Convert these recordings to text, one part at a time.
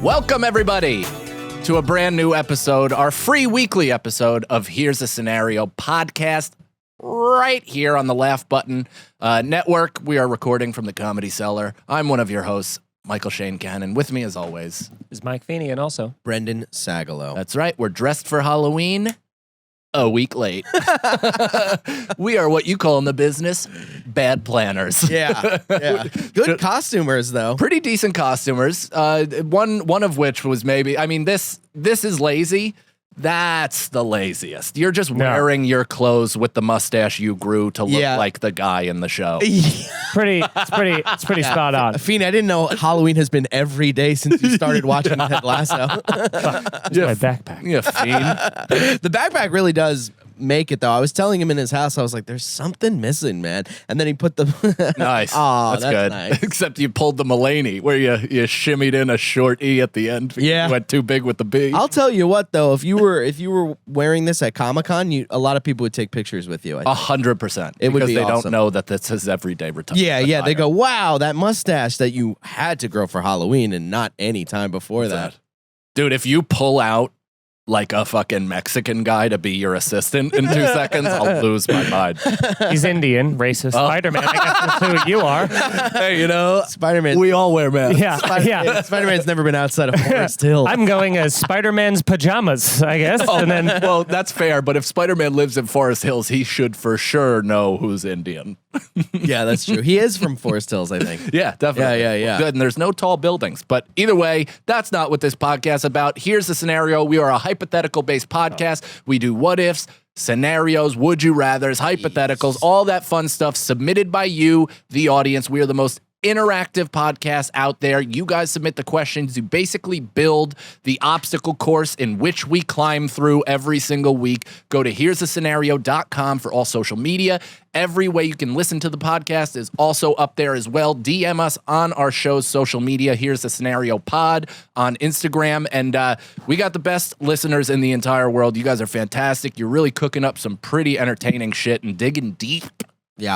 Welcome, everybody, to a brand new episode, our free weekly episode of Here's a Scenario podcast, right here on the Laugh Button Network. We are recording from the Comedy Cellar. I'm one of your hosts, Michael Shane Cannon. With me, as always, is Mike Feeney and also Brendan Sagalow. That's right. We're dressed for Halloween a week late. We are what you call in the business bad planners. Yeah. Good costumers, though. Pretty decent costumers. One of which was maybe, I mean, this is lazy. That's the laziest. You're just wearing your clothes with the mustache you grew to look like the guy in the show. It's pretty spot on. Feeney, I didn't know Halloween has been every day since you started watching Ted Lasso. My backpack. Yeah, fiend. The backpack really does make it, though. I was telling him in his house, I was like, there's something missing, man. And then he put the... Nice. Oh, that's good. Nice. Except you pulled the Mulaney, where you shimmied in a short E at the end. Yeah. You went too big with the B. I'll tell you what, though, if you were wearing this at Comic-Con, a lot of people would take pictures with you. 100%. It would be because they awesome. Don't know that this is everyday retirement. Yeah. They go, wow, that mustache that you had to grow for Halloween and not any time before that. Dude, if you pull out like a fucking Mexican guy to be your assistant in 2 seconds, I'll lose my mind. He's Indian, racist, Spider-Man. I guess that's who you are. Hey, you know, Spider-Man. we all wear masks. Yeah. Spider-Man's never been outside of Forest Hill. I'm going as Spider-Man's pajamas, I guess. And then, Well, that's fair, but if Spider-Man lives in Forest Hills, he should for sure know who's Indian. Yeah, that's true. He is from Forest Hills, I think. Yeah, definitely. Yeah. Good, and there's no tall buildings. But either way, that's not what this podcast is about. Here's the scenario. We are a hypothetical-based podcast. We do what-ifs, scenarios, would you rathers, hypotheticals, all that fun stuff submitted by you, the audience. We are the most interactive podcast out there. You guys submit the questions. You basically build the obstacle course in which we climb through every single week. Go to here'sascenario.com for all social media. Every way you can listen to the podcast is also up there as well. DM us on our show's social media. Here's the Scenario Pod on Instagram. And we got the best listeners in the entire world. You guys are fantastic. You're really cooking up some pretty entertaining shit and digging deep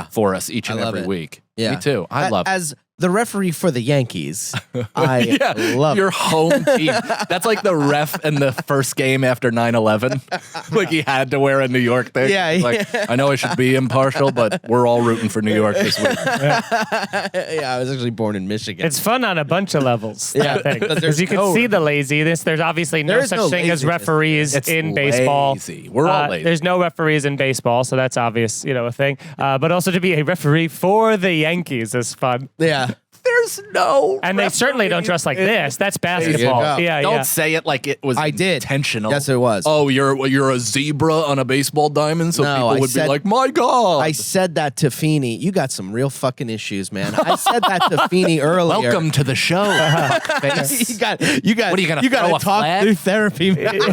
for us each and every week. Yeah. Me too. I love it. As the referee for the Yankees, I love your home team. That's like the ref in the first game after 9/11. Like he had to wear a New York thing. Yeah. Like, I know I should be impartial, but we're all rooting for New York this week. Yeah, I was actually born in Michigan. it's fun on a bunch of levels. Yeah, Because you can see the laziness. There's obviously no such thing as referees in baseball. Lazy. We're all lazy. There's no referees in baseball, so that's obvious, a thing. But also to be a referee for the Yankees is fun. Yeah. There's no And they certainly don't dress like this. That's basketball. go. Yeah, Don't say it like it was I did. intentional. Yes, it was. Oh, you're a zebra on a baseball diamond, so No, people I would said- be like, my God. I said that to Feeney. You got some real fucking issues, man. I said that to Feeney earlier. Welcome to the show, fuckface. You got. What are you gonna You throw got a to talk flag? through therapy, man. Dude, the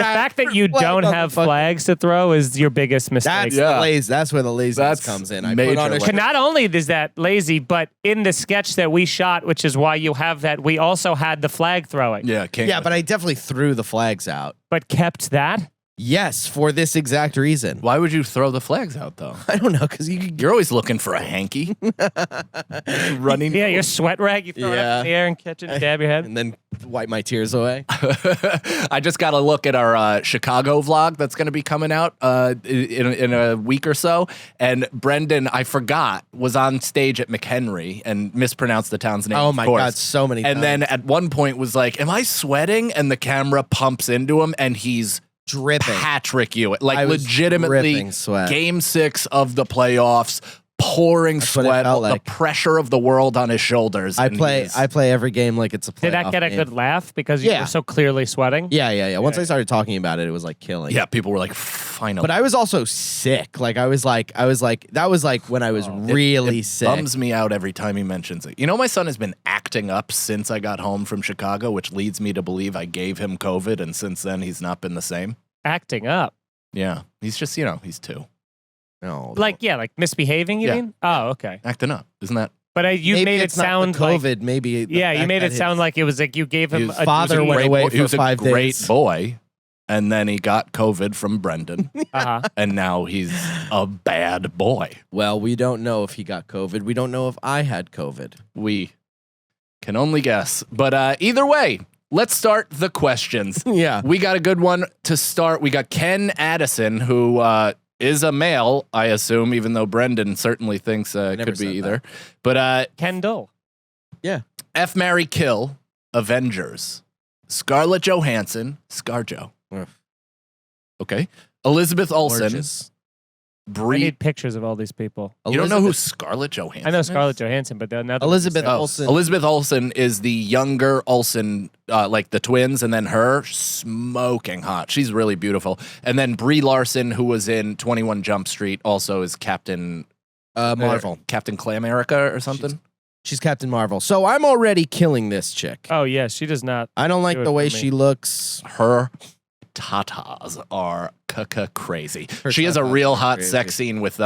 fact that you don't have flags to throw is your biggest mistake. That's where the laziness comes in. I put on a major Not only is that lazy, but in the sketch that we shot, which is why you have that, we also had the flag throwing. Yeah, but I definitely threw the flags out. But kept that? Yes, for this exact reason. Why would you throw the flags out, though? I don't know, because You're always looking for a hanky. Running. Yeah, your sweat rag, you throw it up in the air and catch it and dab your head. and then wipe my tears away. I just got to look at our Chicago vlog that's going to be coming out in a week or so. And Brendan, I forgot, was on stage at McHenry and mispronounced the town's name. Oh my God, so many times. And then at one point was like, am I sweating? And the camera pumps into him and he's dripping. Patrick Ewing. I Like was legitimately dripping sweat. Game 6 of the playoffs. Pouring That's what it sweat, felt like. the pressure of the world on his shoulders. I and play he's- every game like it's a playoff Did that get a game. good laugh because you Yeah. were so clearly sweating? Yeah. Once I started talking about it, it was like killing. Yeah, people were like, finally. But I was also sick. Like I was like that was like when I was really sick. Bums me out every time he mentions it. You know, my son has been acting up since I got home from Chicago, which leads me to believe I gave him COVID, and since then he's not been the same. Acting up. Yeah, he's just, he's 2. No, Like misbehaving, you Yeah. mean? Oh, okay. Acting up, isn't that? But you maybe made it it's not sound the like... COVID. Maybe the Yeah, you fact made that it sound his- like it was like you gave him His a father went away he was for 5 a great days. boy, and then he got COVID from Brendan, Uh-huh. and now he's a bad boy. Well, we don't know if he got COVID. We don't know if I had COVID. We Can only guess. But either way, let's start the questions. Yeah. We got a good one to start. We got Ken Addison, who is a male, I assume, even though Brendan certainly thinks it Never could be said either. that. But Kendall. Yeah. F, marry, kill, Avengers. Scarlett Johansson, ScarJo. Ugh. Okay. Elizabeth Olsen. Gorgeous. I Brie. need pictures of all these people. You don't know who Elizabeth- Scarlett Johansson I know is? Scarlett Johansson, but now that Elizabeth you said- Olsen. Elizabeth Olsen is the younger Olsen, like the twins, and then her, smoking hot. She's really beautiful. And then Brie Larson, who was in 21 Jump Street, also is Captain Marvel. Captain Clam America or something. She's Captain Marvel. So I'm already killing this chick. Oh yeah, she does not. I don't like do it the way for me. she looks. Her tatas are crazy. Her She has a tatas real are hot crazy. sex scene with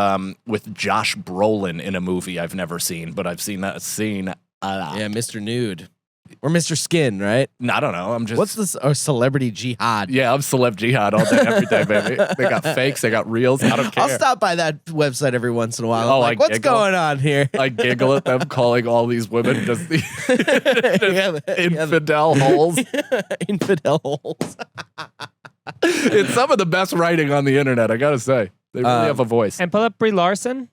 Josh Brolin in a movie I've never seen, but I've seen that scene a lot. Yeah, Mr. Nude. Or Mr. Skin, right? I don't know. I'm just What's this? Or Celebrity Jihad. Yeah, I'm celeb jihad all day, every day, baby. They got fakes, they got reels. I don't care. I'll stop by that website every once in a while. Oh, I'm like, I what's giggle. going on here? I giggle at them calling all these women just Yeah, infidel holes. Infidel holes. It's some of the best writing on the internet, I gotta say. They really have a voice. And pull up Brie Larson.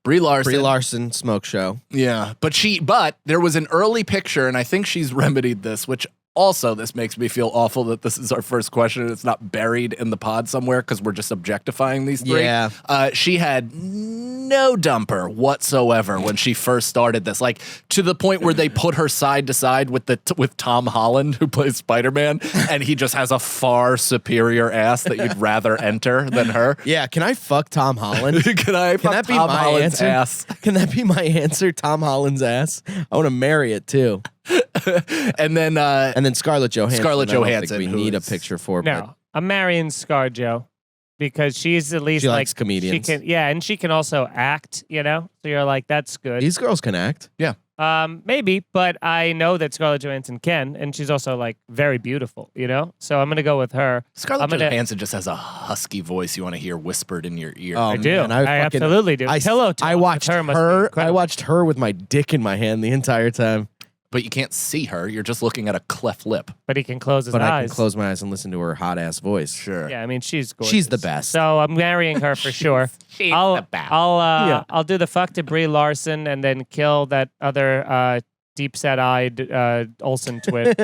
Brie Larson. Brie Larson smoke show. Yeah, but there was an early picture, and I think she's remedied this, which also this makes me feel awful that this is our first question and it's not buried in the pod somewhere because we're just objectifying these three. Yeah. She had no dumper whatsoever when she first started this, like to the point where they put her side to side with Tom Holland, who plays Spider-Man, and he just has a far superior ass that you'd rather enter than her. Yeah, can I fuck Tom Holland? Can I fuck that be Tom my Holland's answer? ass? Can that be my answer? Tom Holland's ass? I want to marry it too. And then Scarlett Johansson. Scarlett I don't think Johansson, we who need a is- picture for. No, I'm marrying ScarJo because she's at least She like likes comedians. She can, yeah, and she can also act. You know, so you're like, that's but good. these girls can act. Maybe, but I know that Scarlett Johansson can, and she's also like very beautiful. You know, so I'm gonna go with her. Scarlett I'm gonna- Johansson just has a husky voice you want to hear whispered in your ear. Oh, I do. man, I fucking- absolutely do. Pillow talk I with watched her. Must be her. I incredible. watched her with my dick in my hand the entire time. But you can't see her. You're just looking at a cleft lip. But he can close his But I eyes. can close my eyes and listen to her hot ass voice. Sure. Yeah, I mean she's gorgeous. She's the best. So I'm marrying her for sure. She's I'll the best. I'll do the fuck to Brie Larson and then kill that other deep set eyed Olsen twin.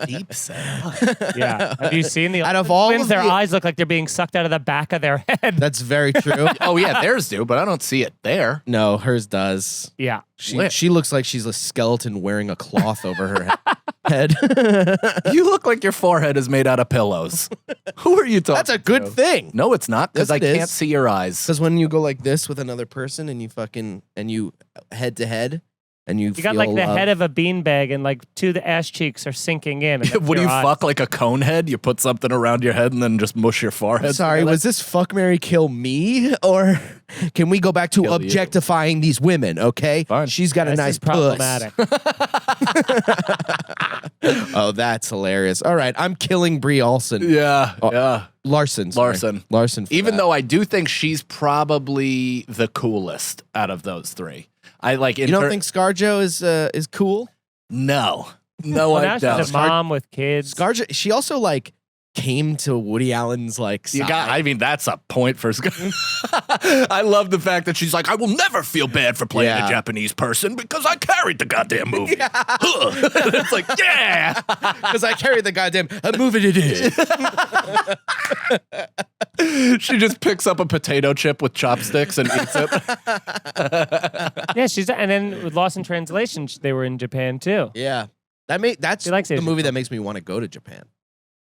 Deep set. Yeah. Have you seen the Out of Olsen all twins? of Their the- eyes look like they're being sucked out of the back of their head. That's very true. Oh yeah, theirs do, but I don't see it there. No, hers does. Yeah. Lit. She looks like she's a skeleton wearing a cloth over her head. You look like your forehead is made out of pillows. Who are you talking That's a good to? thing. No, it's not, because Yes, I it can't is. see your eyes. Because when you go like this with another person and you head to head and you You got like the head of a beanbag and like the ass cheeks are sinking in. and that's What do you your eyes. fuck like a cone head? You put something around your head and then just mush your forehead. Sorry, together? was this fuck, marry, kill me? Or can we go back to Kill you. objectifying these women, okay? Fine. She's got a This nice is problematic. puss. Oh, that's hilarious. All right, I'm killing Brie Olsen. Yeah, Oh, yeah. Larson. sorry. Larson. for Even that. though I do think she's probably the coolest out of those three. I like. You don't think ScarJo is cool? No, Well, I now don't. she's a mom with kids. ScarJo, she also like came to Woody Allen's like You side. got. I mean, that's a point for. I love the fact that she's like, I will never feel bad for playing Yeah. a Japanese person because I carried the goddamn movie. It's like, yeah. Because I carry the goddamn moving it in. She just picks up a potato chip with chopsticks and eats it. Yeah, and then with Lost in Translation, they were in Japan too. Yeah. That's She likes the Asian movie that makes me want to go to Japan.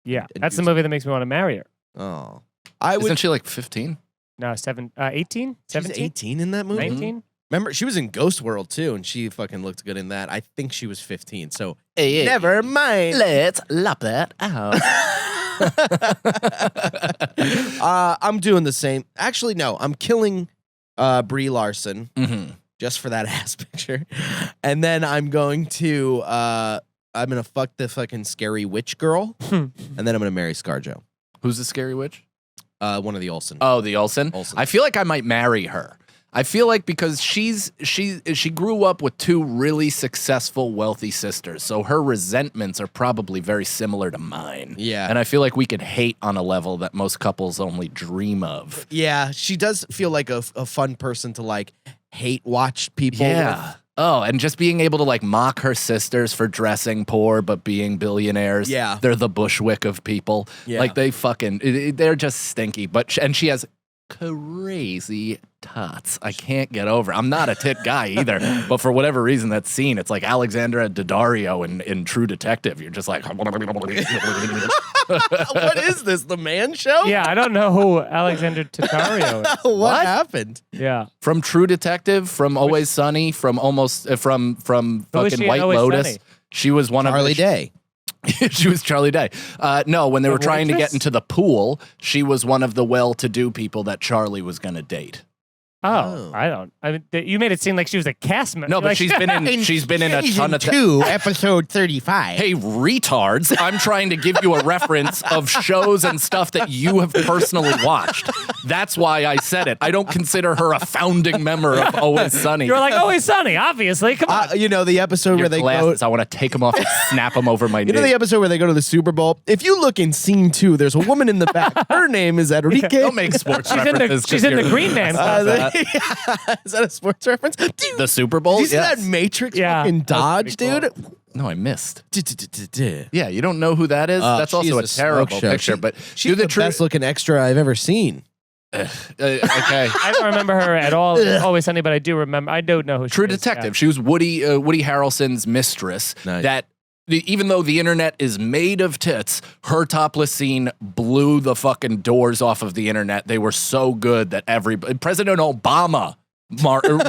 Yeah, And that's the use- movie that makes me want to marry her. Oh. I would Isn't she like 15? No, 18? She's 17? 18 in that movie? 19? Remember, she was in Ghost World too, and she fucking looked good in that. I think she was 15, so Hey, never mind. Let's lop that out. I'm doing the same. Actually, no, I'm killing Brie Larson Mm-hmm. just for that ass picture, and then I'm gonna fuck the fucking scary witch girl, and then I'm gonna marry ScarJo, Who's the scary witch? one of the Olsen. Oh, the Olsen. Olsen. I feel like I might marry her. I feel like because she grew up with two really successful, wealthy sisters, so her resentments are probably very similar to mine. Yeah. And I feel like we could hate on a level that most couples only dream of. Yeah, she does feel like a fun person to like hate watch people. Yeah. Oh, and just being able to like mock her sisters for dressing poor but being billionaires. Yeah. They're the Bushwick of people. Yeah. Like they're just stinky. But and she has crazy tots. I can't get over. I'm not a tit guy either, but for whatever reason, that scene, it's like Alexandra Daddario in True Detective. You're just like, What is this? The Man Show? Yeah, I don't know who Alexander Daddario is. What happened? Yeah. from True Detective, from Always Sunny, from almost from Who is fucking she in White Always Lotus. Sunny? She was one Charlie of Day. she was Charlie Day. No, when they were trying to waitress? get into the pool, she was one of the well-to-do people that Charlie was going to date. Oh, I mean, you made it seem like she was a cast member. No, but Like, she's been in a ton of. episode 35. Hey, retards! I'm trying to give you a reference of shows and stuff that you have personally watched. That's why I said it. I don't consider her a founding member of Always Sunny. You're like, Always Sunny, obviously. Come on. You know the episode Your where they glasses, go. I want to take them off and snap them over my You know the knee. episode where they go to the Super Bowl? If you look in scene 2, there's a woman in the back. Her name is Enrique. Don't make sports references. She's in the Green Man Club. Is that a sports reference? Dude, The Super Bowl. did you see Yes. that Matrix Yeah, fucking that was dodge, pretty dude? No, I missed. Yeah, Yeah, you don't know who that is? That's also a terrible picture. But she's the best looking extra I've ever seen. Okay. I don't remember her at all. Always Sunny, but I do remember. I don't know who True she is. Detective. She was Woody Harrelson's mistress. Nice. That even though the internet is made of tits, her topless scene blew the fucking doors off of the internet. They were so good that President Obama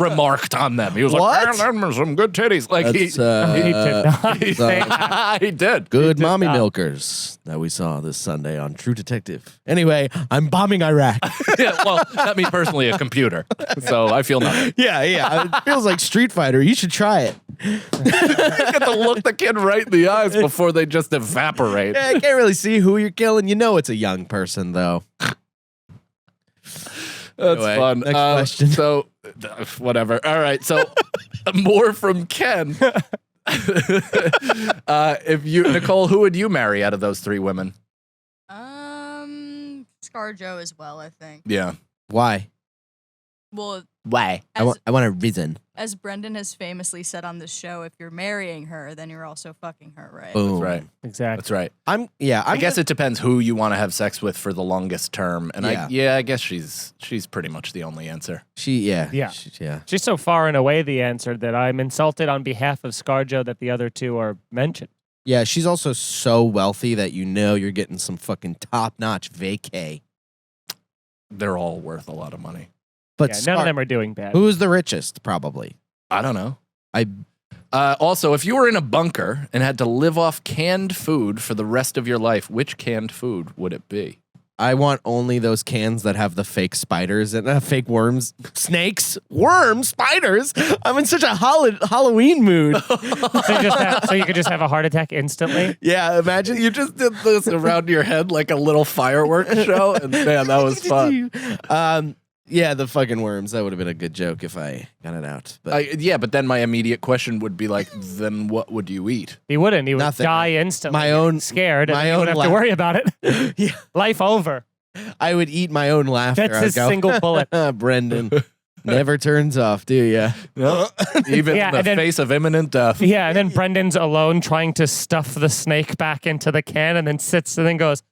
remarked on them. He was What? like, "Man, them are some good titties." Like He did not say that. he did. Good mommy not. milkers that we saw this Sunday on True Detective. Anyway, I'm bombing Iraq. Yeah, well, not me personally, a computer. So I feel nothing. yeah. It feels like Street Fighter. You should try it. You get to look the kid right in the eyes before they just evaporate. Yeah, I can't really see who you're killing. You know it's a young person, though. That's Anyway, fun. next question. So, whatever. All right. So, more from Ken. If you, Nicole, who would you marry out of those three women? ScarJo as well, I think. Yeah. Why? Well, Why? I want a reason. as Brendan has famously said on this show, if you're marrying her, then you're also fucking her, right? Boom. That's right. Exactly. That's right. I I guess it depends who you want to have sex with for the longest term, and Yeah. I guess she's pretty much the only answer. Yeah. yeah. She's so far and away the answer that I'm insulted on behalf of ScarJo that the other two are mentioned. Yeah, she's also so wealthy that you know you're getting some fucking top-notch vacay. They're all worth a lot of money. But Yeah, none of them are doing bad. who's the richest? Probably. I don't know. I Also, if you were in a bunker and had to live off canned food for the rest of your life, which canned food would it be? I want only those cans that have the fake spiders and fake worms, snakes, worms, spiders. I'm in such a Halloween mood. So you could just have a heart attack instantly. Yeah, imagine You just did this around your head like a little fireworks show, and man, that was fun. Yeah, the fucking worms. That would have been a good joke if I got it out. But But then my immediate question would be like, then what would you eat? He wouldn't. He would Nothing. die instantly. My own- scared. my and you own wouldn't have laugh. to worry about it. yeah, Life over. I would eat my own laughter. That's his I'd go, single bullet. Brendan never turns off, do ya? Even Yeah, in the and then- face of imminent death. Yeah, and then Brendan's alone trying to stuff the snake back into the can, and then sits and then goes.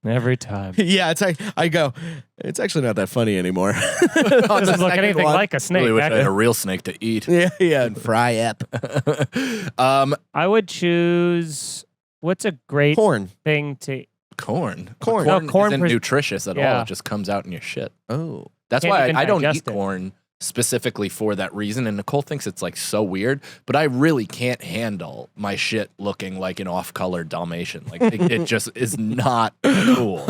Every time. Yeah, it's like I go. It's actually not that funny anymore. Doesn't look anything like a snake. Really wish I actually. had a real snake to eat. yeah, and fry up I would choose. What's a great corn. thing to? Corn. Corn isn't pres- nutritious at all. Yeah. It just comes out in your shit. Oh, That's Can't why even I don't digest eat it. corn specifically for that reason. And Nicole thinks it's like so weird, but I really can't handle my shit looking like an off-color Dalmatian. Like it just is not cool.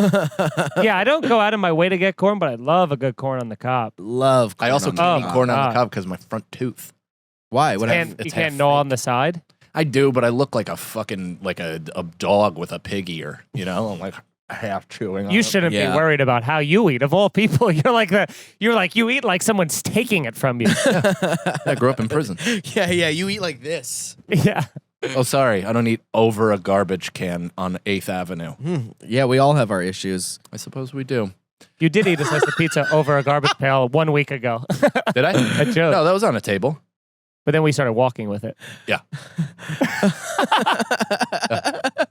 Yeah, I don't go out of my way to get corn, but I love a good corn on the cob. love. I also corn can't on eat the corn on God. the cob because of my front tooth. Why? What And happened? you it's can't half gnaw fake. on the side. I do, but I look like a fucking like a dog with a pig ear. You know, I'm like half chewing on You it. shouldn't Yeah. be worried about how you eat. Of all people, you eat like someone's taking it from you. I grew up in prison. Yeah, you eat like this. Yeah. Oh, sorry. I don't eat over a garbage can on 8th Avenue. Yeah, we all have our issues. I suppose we do. You did eat a slice of pizza over a garbage pail 1 week ago. Did I? A joke. No, that was on a table. But then we started walking with it. Yeah.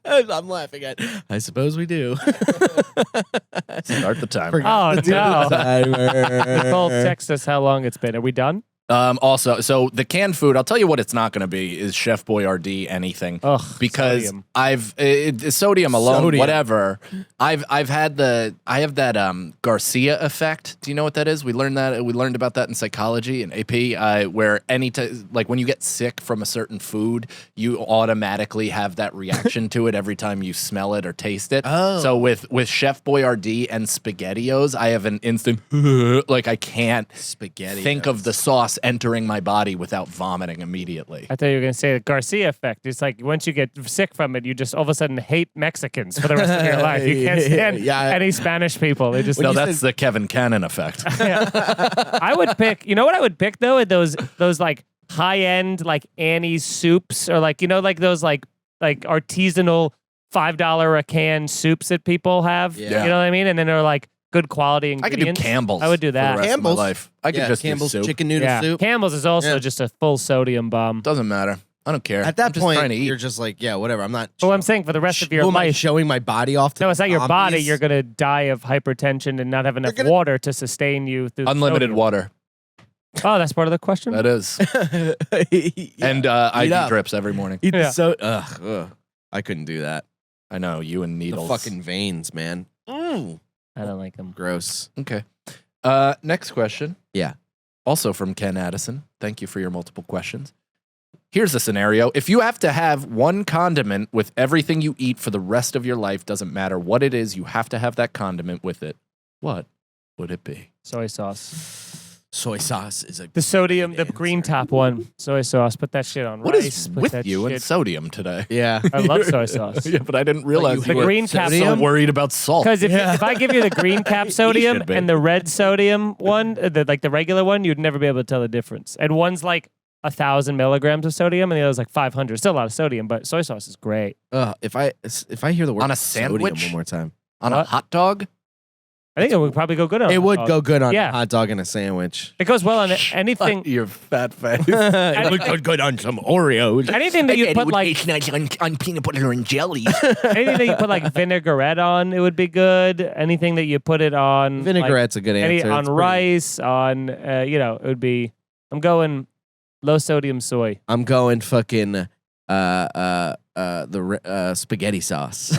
I'm laughing at. I suppose we do. Start the timer. Oh, no. Timer. Nicole, text us how long it's been. Are we done? Also, so the canned food, I'll tell you what it's not going to be is Chef Boyardee anything. Ugh, because sodium. Sodium alone, Sodium. whatever. I have that Garcia effect. Do you know what that is? We learned about that in psychology and AP, where like when you get sick from a certain food, you automatically have that reaction to it every time you smell it or taste it. Oh. So with Chef Boyardee and SpaghettiOs, I have an instant like I can't Spaghetti. think of the sauce entering my body without vomiting immediately. I thought you were going to say the Garcia effect. It's like once you get sick from it, you just all of a sudden hate Mexicans for the rest of your life. You can't stand Yeah. any Spanish people. They just No, that's the Kevin Cannon effect. I would pick. You know what I would pick though? Those like high end like Annie's soups or like like those like artisanal $5 a can soups that people have. Yeah. You know what I mean? And then they're like good quality I could do ingredients. Campbell's. I would do for the that. rest of my Campbell's? life. I could just Campbell's do soup. chicken noodle Yeah, soup. Campbell's is also Yeah. just a full sodium bomb. Doesn't matter. I don't care. At that I'm just point, trying to eat. you're just like, yeah, whatever. I'm not. Well, I'm saying for the rest of your Who am I life. showing my body off to? No, it's not your zombies? body. You're gonna die of hypertension and not have enough gonna- water to sustain you through Unlimited sodium. water. Oh, that's part of the question. That is. Yeah. And IV up. drips every morning. Eat the Yeah. ugh. I couldn't do that. I know, you and The needles. fucking veins, man. I don't like them. Gross. Okay. Next question. Yeah. Also from Ken Addison. Thank you for your multiple questions. Here's a scenario. If you have to have one condiment with everything you eat for the rest of your life, doesn't matter what it is, you have to have that condiment with it. What would it be? Soy sauce. Soy sauce is a The sodium, the Good green answer. top one. Soy sauce. Put that shit on What rice. is put with that you and shit- sodium today? yeah. I love soy sauce. Yeah, but I didn't realize The you were green cap so sodium? worried about salt. Because if I give you the green cap sodium should be. and the red sodium one, the regular one, you'd never be able to tell the difference. And one's like 1,000 milligrams of sodium, and the other's like 500. Still a lot of sodium, but soy sauce is great. If I hear the word On a sodium sandwich? one more time, On a What? hot dog? I think it would probably go good on. it a would hot go dog. good on Yeah. a hot dog and a sandwich. It goes well on anything. Your fat face. It would go good on some Oreos. Anything that you put like nice on peanut butter and jelly. anything that you put like vinaigrette on, it would be good. Anything that you put it on, Vinairette's a good like, answer. on It's pretty- rice, on it would be. I'm going low sodium soy. I'm going fucking spaghetti sauce,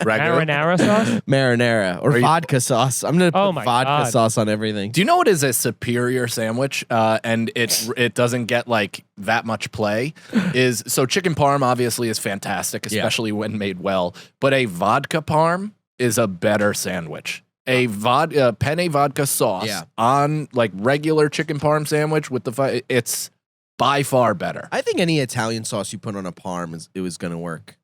Regular. Marinara sauce. marinara, or Are you- vodka sauce. I'm gonna put Oh my vodka God. sauce on everything. Do you know what is a superior sandwich? And it doesn't get like that much play. Is so chicken parm obviously is fantastic, Yeah. especially when made well. But a vodka parm is a better sandwich. A penne vodka sauce Yeah. on like regular chicken parm sandwich with it's by far better. I think any Italian sauce you put on a parm was gonna work,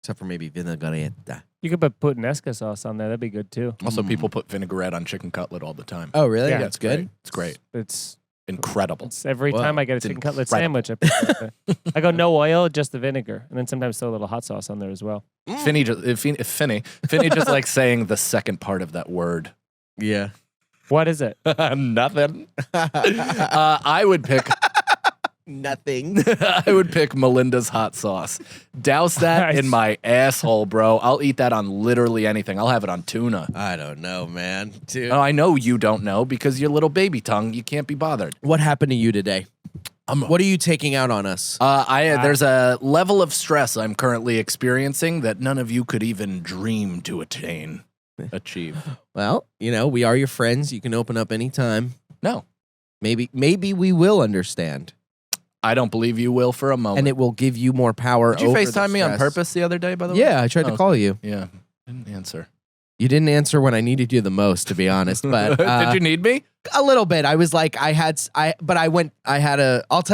except for maybe vinaigrette. You could put Nesca sauce on there. That'd be good too. Also, people put vinaigrette on chicken cutlet all the time. Oh, really? Yeah. That's good. Great. It's great. It's Incredible. every Whoa, time I get a it's chicken cutlet incredible. sandwich, I go no oil, just the vinegar, and then sometimes throw a little hot sauce on there as well. Finney just likes saying the second part of that word. Yeah. What is it? Nothing. I would pick Nothing. I would pick Melinda's hot sauce. Douse that Nice. in my asshole, bro. I'll eat that on literally anything. I'll have it on tuna. I don't know, man. Dude. Oh, I know you don't know because your little baby tongue, you can't be bothered. What happened to you today? What are you taking out on us? There's a level of stress I'm currently experiencing that none of you could even dream to achieve. Well, we are your friends. You can open up anytime. No, Maybe we will understand, I don't believe you will for a moment. and it will give you more power. Did you over the FaceTime me on stress. purpose the other day, by the way? Yeah, I tried to Oh, call you. Yeah, didn't answer. You didn't answer when I needed you the most, to be honest. But Did you need me? A little bit. I was like, I'll tell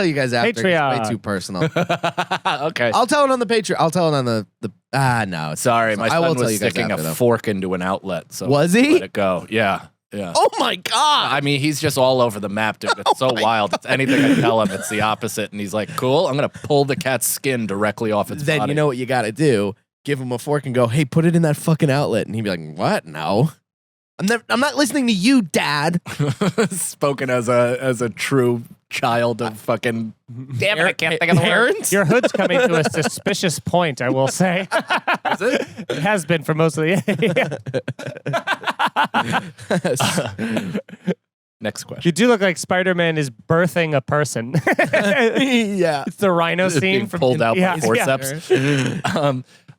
you guys after. It's Patreon. way too personal. Okay. I'll tell it on the Patreon. I'll tell it on the no. Sorry, my I will son tell was you guys sticking after, a though. fork into an outlet. So Was he? Let it go. Yeah. Yeah. Oh my God. I mean, he's just all over the map, dude. It's so wild. It's anything I tell him, it's the opposite. And he's like, cool, I'm going to pull the cat's skin directly off its Then body. you know what you got to do. Give him a fork and go, hey, put it in that fucking outlet. And he'd be like, what? No. I'm not listening to you, Dad. Spoken as a true child of fucking... Damn it, I can't think of the word. Parents? Your hood's coming to a suspicious point, I will say. Is it? It has been for most of the Next question. You do look like Spider-Man is birthing a person. Yeah. It's the rhino It's being scene from pulled out yeah, by forceps.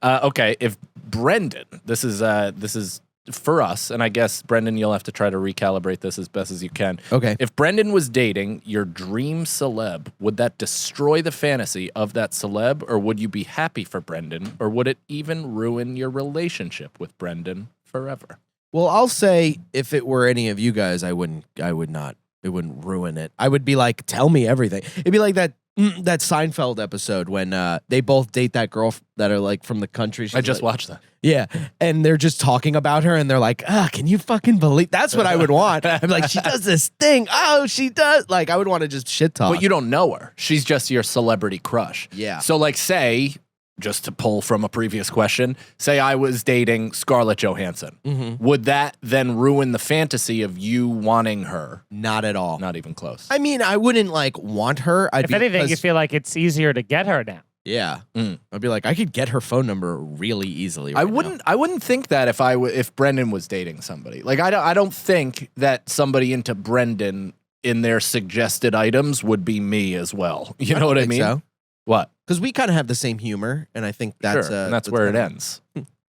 Okay, if Brendan, this is for us, and I guess Brendan, you'll have to try to recalibrate this as best as you can. Okay. If Brendan was dating your dream celeb, would that destroy the fantasy of that celeb, or would you be happy for Brendan, or would it even ruin your relationship with Brendan forever? Well, I'll say if it were any of you guys, it wouldn't ruin it. I would be like, tell me everything. It'd be like that Seinfeld episode when they both date that girl that are like from the country. I just watched that. Yeah, and they're just talking about her, and they're like, can you fucking believe? That's what I would want. I'd be like, she does this thing. Oh, she does. Like, I would want to just shit talk. But you don't know her. She's just your celebrity crush. Yeah. So like say, just to pull from a previous question, say I was dating Scarlett Johansson. Mhm. Would that then ruin the fantasy of you wanting her? Not at all. Not even close. I mean, I wouldn't like want her. If anything, you feel like it's easier to get her now. yeah. Mm. I'd be like, I could get her phone number really easily. I right wouldn't. I wouldn't think that if Brendan was dating somebody. Like I don't think that somebody into Brendan in their suggested items would be me as well. You know what I think mean? so. What? Because we kind of have the same humor, and I think that's Sure. And that's where it ends.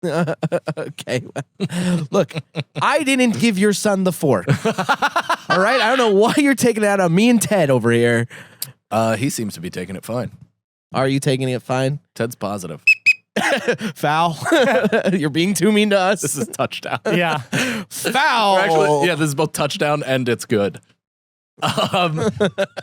Okay. Look, I didn't give your son the fork. All right? I don't know why you're taking it out on me and Ted over here. He seems to be taking it fine. Are you taking it fine? Ted's positive. Foul. You're being too mean to us. This is touchdown. Yeah. Foul. Actually, yeah, this is both touchdown and it's good.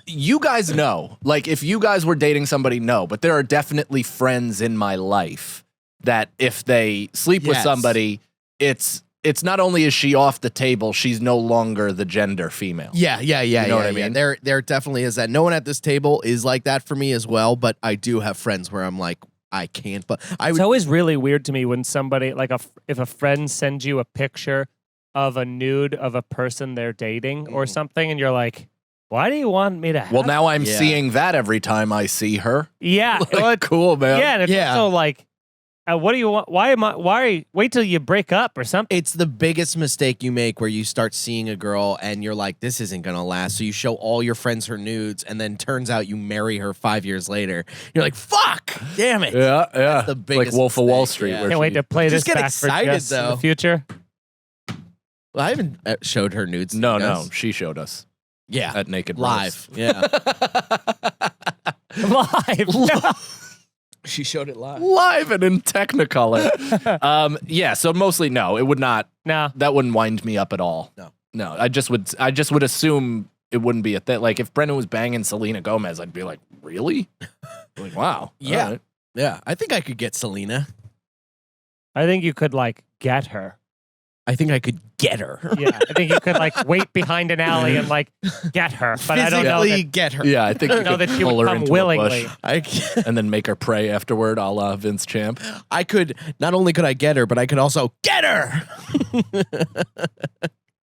You guys know, like if you guys were dating somebody, no, but there are definitely friends in my life that if they sleep with Yes. somebody, it's not only is she off the table, she's no longer the gender female. Yeah. You know what I mean? There definitely is that. No one at this table is like that for me as well, but I do have friends where I'm like, I can't. But I It's would. always really weird to me when somebody, like if a friend sends you a picture of a nude of a person they're dating or something, and you're like, why do you want me to have Well, now I'm Yeah. seeing that every time I see her. Yeah. Like, well, it's- cool, man. yeah. And it's Yeah. also like, what do you want? Wait till you break up or something. It's the biggest mistake you make where you start seeing a girl and you're like, this isn't going to last. So you show all your friends her nudes, and then turns out you marry her 5 years later. You're like, fuck, damn it. Yeah. the like biggest Wolf of Wall mistake, Street. yeah. Where Can't wait she- to play Just this get back for excited, Jess in though. the future. Well, I haven't showed her nudes. to No, you no, guys. she showed us Yeah. at Naked Live. Yeah. Live. She showed it live. Live and in Technicolor. Yeah, so mostly no, it would not. No. That wouldn't wind me up at all. No, I just would assume it wouldn't be a thing. Like if Brendan was banging Selena Gomez, I'd be like, really? Like, wow. Yeah. All right. Yeah. I think I could get Selena. I think you could like get her. I think I could get her. Yeah. I think you could like wait behind an alley and like get her. But I don't know Physically that, get her. Yeah, I think you know could that she pull would her come into willingly. a bush and then make her pray afterward, a la Vince Champ. I could, not only could I get her, but I could also get her.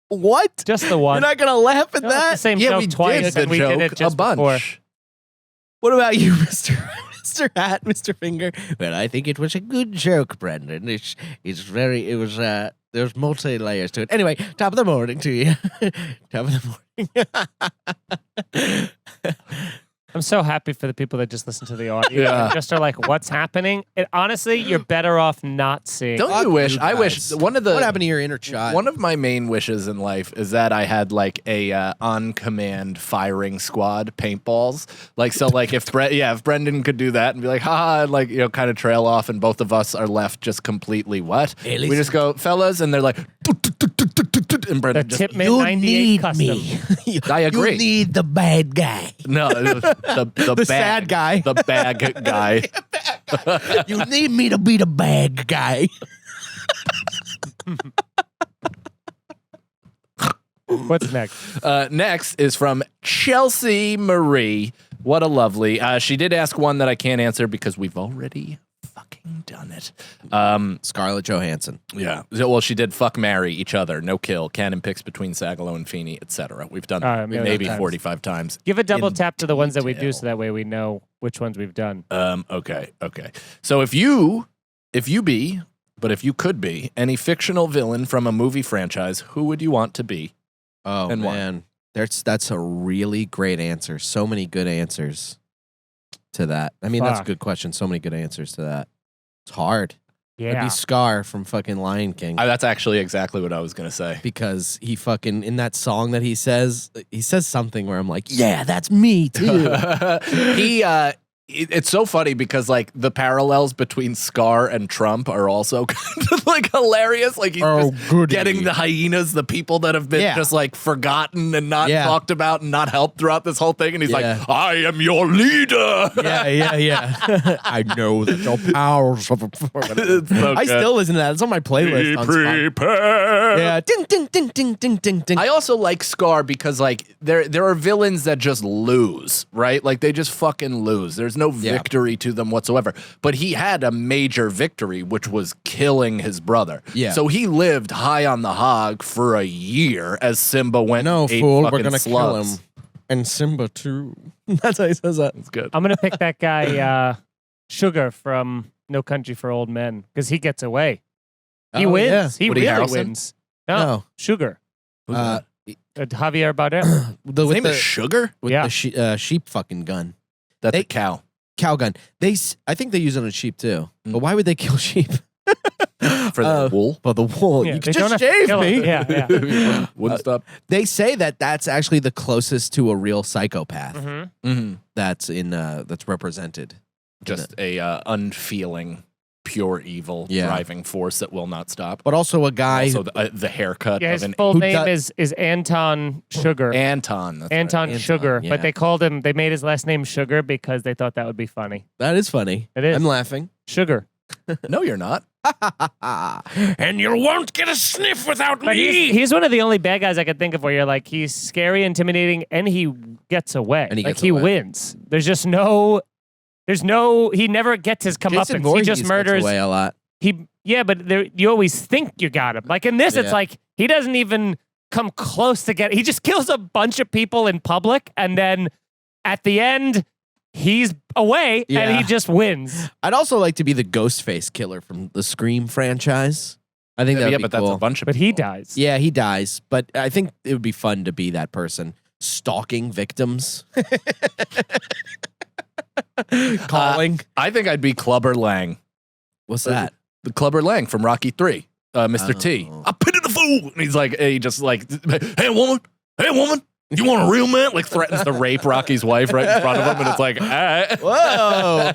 What? Just the one. You're not going to laugh at No, it's the that? same Yeah, joke we twice, did and the we joke did it just a bunch. before. What about you, Mr. Hat, Mr. Finger? Well, I think it was a good joke, Brendan. There's multi-layers to it. Anyway, top of the morning to you. Top of the morning. I'm so happy for the people that just listen to the audio Yeah. and just are like, what's happening? And honestly, you're better off not seeing. Don't Fuck you wish? you I wish guys. one of the What happened to your inner child? One of my main wishes in life is that I had like a on-command firing squad paintballs. Like so, like if Brendan could do that and be like, haha, and like kind of trail off, and both of us are left just completely what? Hey, We listen. just go, fellas, and they're like, The just- Tipman You 98 need custom. me. I agree. You need the bad guy. No, the bag, sad guy. the bag guy. You need me to be the bad guy. What's next? Next is from Chelsea Marie. What a lovely. She did ask one that I can't answer because we've already fucking done it. Scarlett Johansson. Yeah. Well, she did fuck, marry each other, no kill, canon picks between Sagalow and Feeney, etc. We've done that maybe 45 times. Give a double in tap to the ones that we do, detail. so that way we know which ones we've done. Okay. So if you could be any fictional villain from a movie franchise, who would you want to be? Oh, And why? man. That's a really great answer. So many good answers to that. I mean, that's a Fuck. good question. So many good answers to that. It's hard. It'd Yeah. be Scar from fucking Lion King. That's actually exactly what I was going to say. Because he fucking, in that song that he says something where I'm like, yeah, that's me too. It's so funny because like the parallels between Scar and Trump are also kind of like hilarious. Like he's just goody. getting the hyenas, the people that have been Yeah. just like forgotten and not Yeah. talked about and not helped throughout this whole thing. And he's Yeah. like, I am your leader. Yeah. I know that your powers of It's so I good. still listen to that. It's on my playlist. Be On Spotify. prepared. Yeah. Ding, ding, ding, ding, ding, ding, ding. I also like Scar because like there are villains that just lose, right? Like they just fucking lose. There's no Yeah. victory to them whatsoever. But he had a major victory, which was killing his brother. Yeah. So he lived high on the hog for a year as Simba went. No, and ate fool, we're fucking gonna kill slugs. him. And Simba too. That's how he says that. That's good. I'm gonna pick that guy, Sugar from No Country for Old Men, because he gets away. He Oh, wins. yeah. He Woody really Harrelson? wins. No, No. Sugar. Uh, Javier Bardem. the, His with name the, is Sugar? with Yeah. the sheep fucking gun. That's They- a cow. Cow gun. I think they use it on sheep too. But why would they kill sheep? For the wool. For the wool. Yeah, you they can don't just have to shave kill me. him. Yeah. Wouldn't stop. They say that that's actually the closest to a real psychopath Mm-hmm. that's that's represented. Just a unfeeling, pure evil Yeah. driving force that will not stop. But also a guy Also, the haircut Yeah, of his an full who name does- is Anton Sugar. Anton. That's right. Anton Sugar. yeah. But they called him, they made his last name Sugar because they thought that would be funny. that is funny. It is. I'm laughing. Sugar. No, you're not. And you won't get a sniff without But he's one of the only bad guys I could think of where you're like, he's scary, intimidating, and he gets away. And he like gets he away. wins. He never gets his Jason comeuppance. He Voorhees just gets murders. away a lot. You always think you got him. Like in this, it's Yeah. like he doesn't even come close to he just kills a bunch of people in public, and then at the end, he's away and Yeah. he just wins. I'd also like to be the Ghostface killer from the Scream franchise. I think that'd be but cool. that's a bunch of But he people. dies. Yeah, he dies, but I think it would be fun to be that person stalking victims. Calling. I think I'd be Clubber Lang. What's that? The Clubber Lang from Rocky 3. Mr. T. Oh. I pity the fool. And he's like, he just like, hey woman, you want a real man? Like threatens to rape Rocky's wife right in front of him. And it's like, Whoa.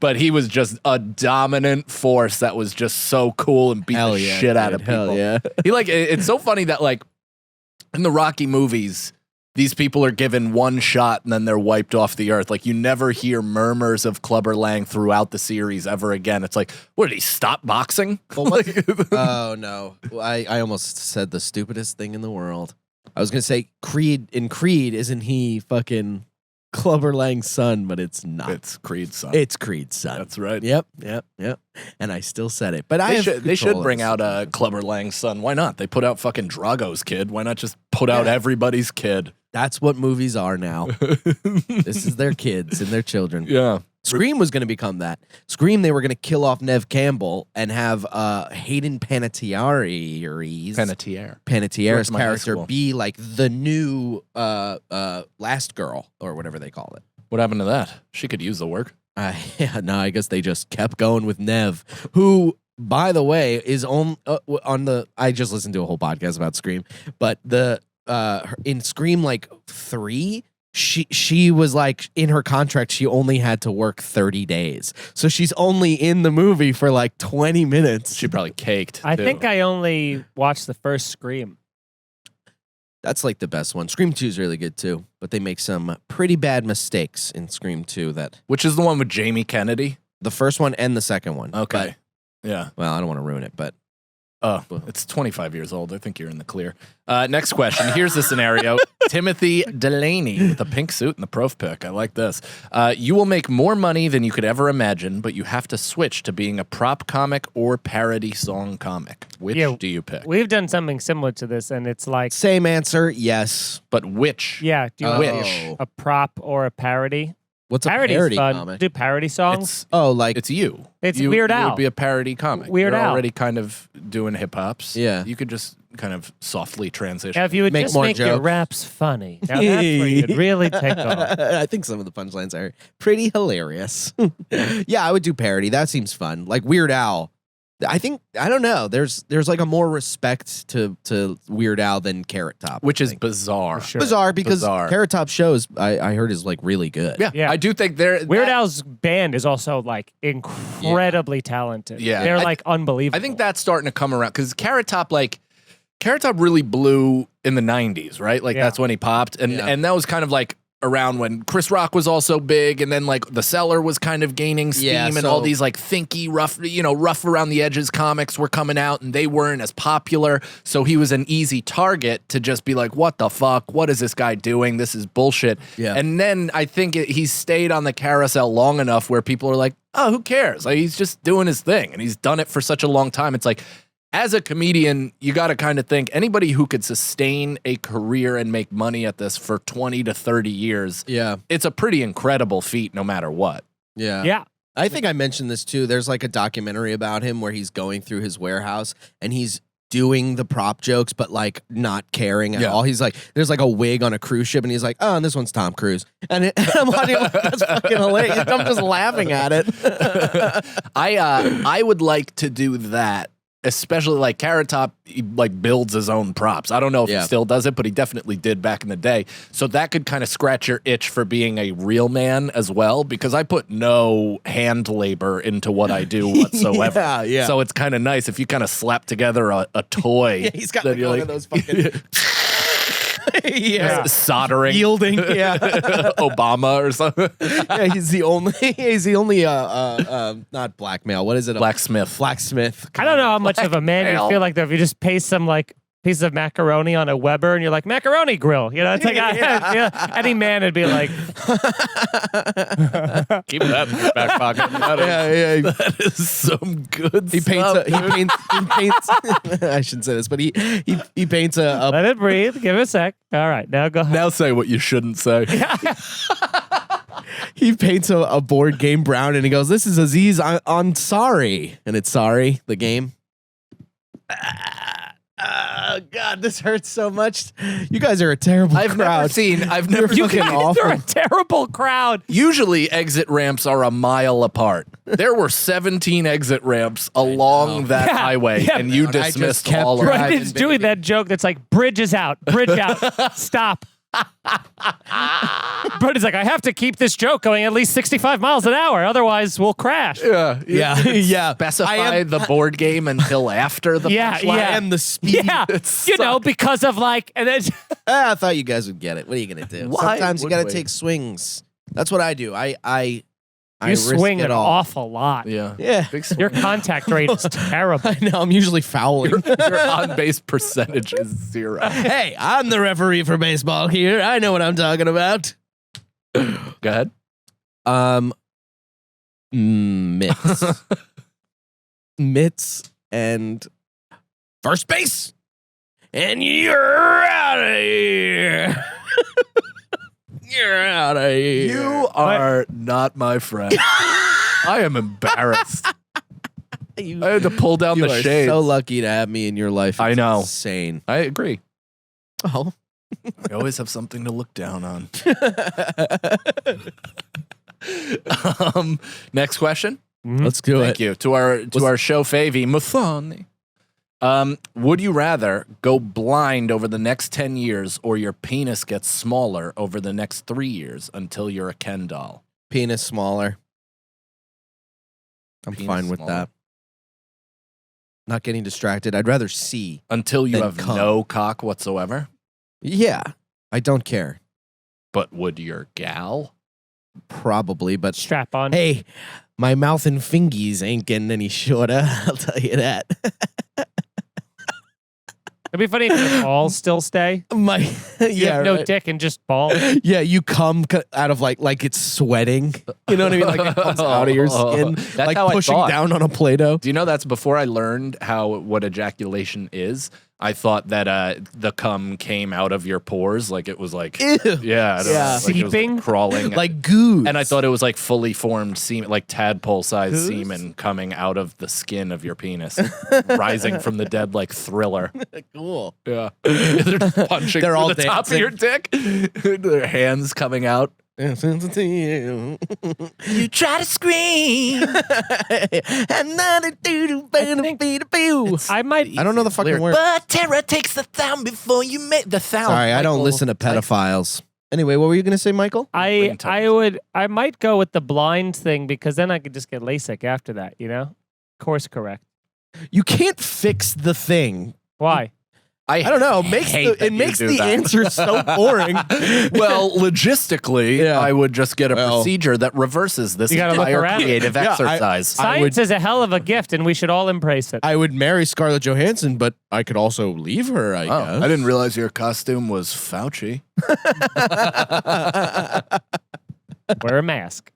But he was just a dominant force that was just so cool and beat Hell the yeah, shit out of dude. people. Hell yeah. He like, it's so funny that like in the Rocky movies, these people are given one shot and then they're wiped off the earth. Like you never hear murmurs of Clubber Lang throughout the series ever again. It's like, what did he stop boxing? Well, oh no. Well, I almost said the stupidest thing in the world. I was gonna say Creed isn't he fucking Clubber Lang's son, but it's not. It's Creed's son. It's Creed's son. That's right. Yep. And I still said it. But They should bring out a Clubber Lang's son. Why not? They put out fucking Drago's kid. Why not just put out everybody's kid? That's what movies are now. This is their kids and their children. Yeah. Scream was going to become that. Scream, they were going to kill off Nev Campbell and have Hayden Panettiere's Panettiere. My high character school. be like the new last girl or whatever they call it. What happened to that? She could use the work. Yeah, no, I guess they just kept going with Nev, who, by the way, is on the. I just listened to a whole podcast about Scream, but in Scream like 3. She was like in her contract she only had to work 30 days. So she's only in the movie for like 20 minutes. She probably caked. I too. think I only watched the first Scream. That's like the best one. Scream 2 is really good too, but they make some pretty bad mistakes in Scream 2 that Which is the one with Jamie Kennedy? the first one and the second one. Okay. Yeah. But, well, I don't want to ruin it, but Oh, it's 25 years old. I think you're in the clear. Next question. Here's the scenario. Timothy Delaney with a pink suit and the prof pick. I like this. You will make more money than you could ever imagine, but you have to switch to being a prop comic or parody song comic. Which do you pick? We've done something similar to this, and it's like, same answer, yes. But which? yeah, do you Which? want a prop or a parody? What's a Parody's parody fun. comic? Do parody songs? It's you. It's you, Weird You Al. would be a parody comic. Weird You're Al. already kind of doing hip hops. Yeah. You could just kind of softly transition. Now, if you would Make just more make your jokes. raps funny, now that's where you'd really take off. I think some of the punchlines are pretty hilarious. Yeah, I would do parody. That seems fun. Like Weird Al. I don't know. There's like a more respect to Weird Al than Carrot Top. Which I is think. bizarre. Sure. bizarre because Bizarre. Carrot Top shows I heard is like really good. Yeah. Yeah. I do think they're Weird Al's band is also like incredibly talented. Yeah. They're I- like unbelievable. I think that's starting to come around because Carrot Top really blew in the 90s, right? Like Yeah. that's when he popped. Yeah. And that was kind of like around when Chris Rock was also big, and then like The Cellar was kind of gaining steam, Yeah, and so- all these like thinky, rough around the edges comics were coming out, and they weren't as popular. So he was an easy target to just be like, what the fuck? What is this guy doing? This is bullshit. Yeah. And then I think he stayed on the carousel long enough where people are like, oh, who cares? Like he's just doing his thing, and he's done it for such a long time. It's like, as a comedian, you got to kind of think anybody who could sustain a career and make money at this for 20 to 30 years, Yeah. it's a pretty incredible feat no matter what. Yeah. Yeah. I think I mentioned this too. There's like a documentary about him where he's going through his warehouse and he's doing the prop jokes, but like not caring at Yeah. all. He's like, there's like a wig on a cruise ship, and he's like, oh, and this one's Tom Cruise. And I'm watching, like, that's fucking hilarious. I'm just laughing at it. I would like to do that. Especially like Carrot Top, he like builds his own props. I don't know if he Yeah. still does it, but he definitely did back in the day. So that could kind of scratch your itch for being a real man as well, because I put no hand labor into what I do whatsoever. Yeah, yeah. So it's kind of nice if you kind of slap together a toy. Yeah, he's got that like you're one of those fucking yeah. soldering Yielding. Yeah. Obama or something. Yeah, he's the only not blackmail. What is it? Blacksmith. Blacksmith. I don't know how much of a man you feel like though if you just paste some like piece of macaroni on a Weber and you're like macaroni grill. You know, it's like any man would be like, Keep that in your back pocket. Yeah. That is some good He paints. stuff. He paints. I shouldn't say this, but he paints a let it breathe. Give it a sec. All right, now go ahead. Now say what you shouldn't say. he paints a board game brown, and he goes, "This is Aziz on Sorry," and it's Sorry the game. Oh God, this hurts so much. You guys are a terrible I've never crowd. seen. You're You fucking guys awful. You're a terrible crowd. Usually exit ramps are a mile apart. There were 17 exit ramps along that Yeah, highway, yeah. and you And I just dismissed kept all of driving. them. Brendan's doing that joke that's like, bridge is out, stop. Brendan's like, I have to keep this joke going at least 65 miles an hour, otherwise we'll crash. Yeah, Yeah. Specify the board game until after the Yeah, punchline. yeah. And the speed. Yeah, you know, because of like, and then I thought you guys would get it. What are you gonna do? Why Sometimes you would gotta we? take swings. That's what I do. I you risk swing it an all. awful lot. Yeah. Yeah. Big swing. Your contact rate is terrible. I know. I'm usually fouling. Your on-base percentage is 0. Hey, I'm the referee for baseball here. I know what I'm talking about. Go ahead. Mitts. Mitts and first base. And you're out of here. You're out of here. You are not my friend. I am embarrassed. I had to pull down You the are shades. so lucky to have me in your life. I It's know. Insane. I agree. Oh. I always have something to look down on. Next question. Let's do Thank you to our show favy Muthoni. Would you rather go blind over the next 10 years or your penis gets smaller over the next 3 years until you're a Ken doll? Penis smaller. I'm Penis fine with smaller. that. Not getting distracted. I'd rather see. Until you Then have cum. no cock whatsoever? Yeah, I don't care. But would your gal? Probably, but Strap on. hey, my mouth and fingies ain't getting any shorter. I'll tell you that. It'd be funny if your balls still stay. My You have no right. dick and just balls. Yeah, you come out of like it's sweating. You know what I mean? Like it comes out of your skin, That's like how I pushing thought. down on a Play-Doh. Do you know that's before I learned what ejaculation is? I thought that the cum came out of your pores, like it was like Ew. yeah, I don't know, Yeah. like it was, Seeping? like crawling, Like goo. and I thought it was like fully formed semen, like tadpole-sized Goose? semen coming out of the skin of your penis, rising from the dead like Thriller. cool. Yeah, they're just punching They're through all the top of dancing. your dick. Their hands coming out. You try to scream. I might. I don't know the fucking word. But terror takes the sound before you make the sound. Sorry, I don't Michael. listen to pedophiles. Anyway, what were you going to say, Michael? I might go with the blind thing because then I could just get LASIK after that. You know, course correct. You can't fix the thing. Why? I don't know. It hate makes that you the do that. answer so boring. Well, logistically, Yeah. I would just get a Well. procedure that reverses this You gotta look entire around. creative Yeah, exercise. Science is a hell of a gift, and we should all embrace it. I would marry Scarlett Johansson, but I could also leave her, I guess. I didn't realize your costume was Fauci. Wear a mask.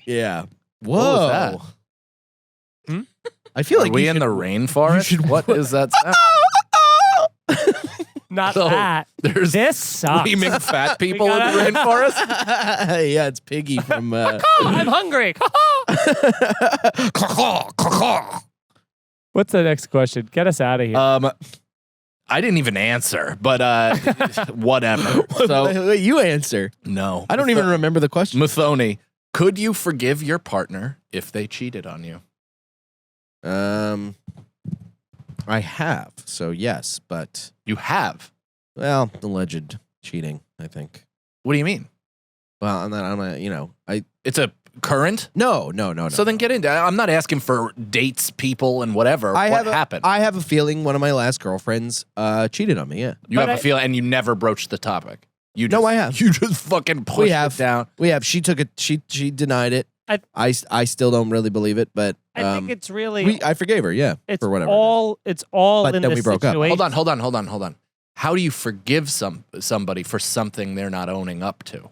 Yeah. Whoa. was that? I feel Are like we you in should- the rainforest? should- What is that sound? Not So, that. There's This sucks. screaming fat people in gotta- the rainforest. Yeah, it's Piggy from. Oh, I'm hungry. What's the next question? Get us out of here. I didn't even answer, but whatever. So You answer. no, I don't even remember the question. Muthoni, could you forgive your partner if they cheated on you? I have, so yes, but You have. well, alleged cheating. I think. What do you mean? Well, I'm not. You know, It's a current. no. So then get into. I'm not asking for dates, people, and whatever. What happened? I have a feeling one of my last girlfriends cheated on me. Yeah, You have a feeling, and you never broached the topic. You No, just, I have. You just fucking pushed it down. we have. She took it. She denied it. I still don't really believe it, but I think it's really. I forgave her. Yeah, it's for whatever. It's all But in then the we broke up. situation. Hold on. How do you forgive somebody for something they're not owning up to?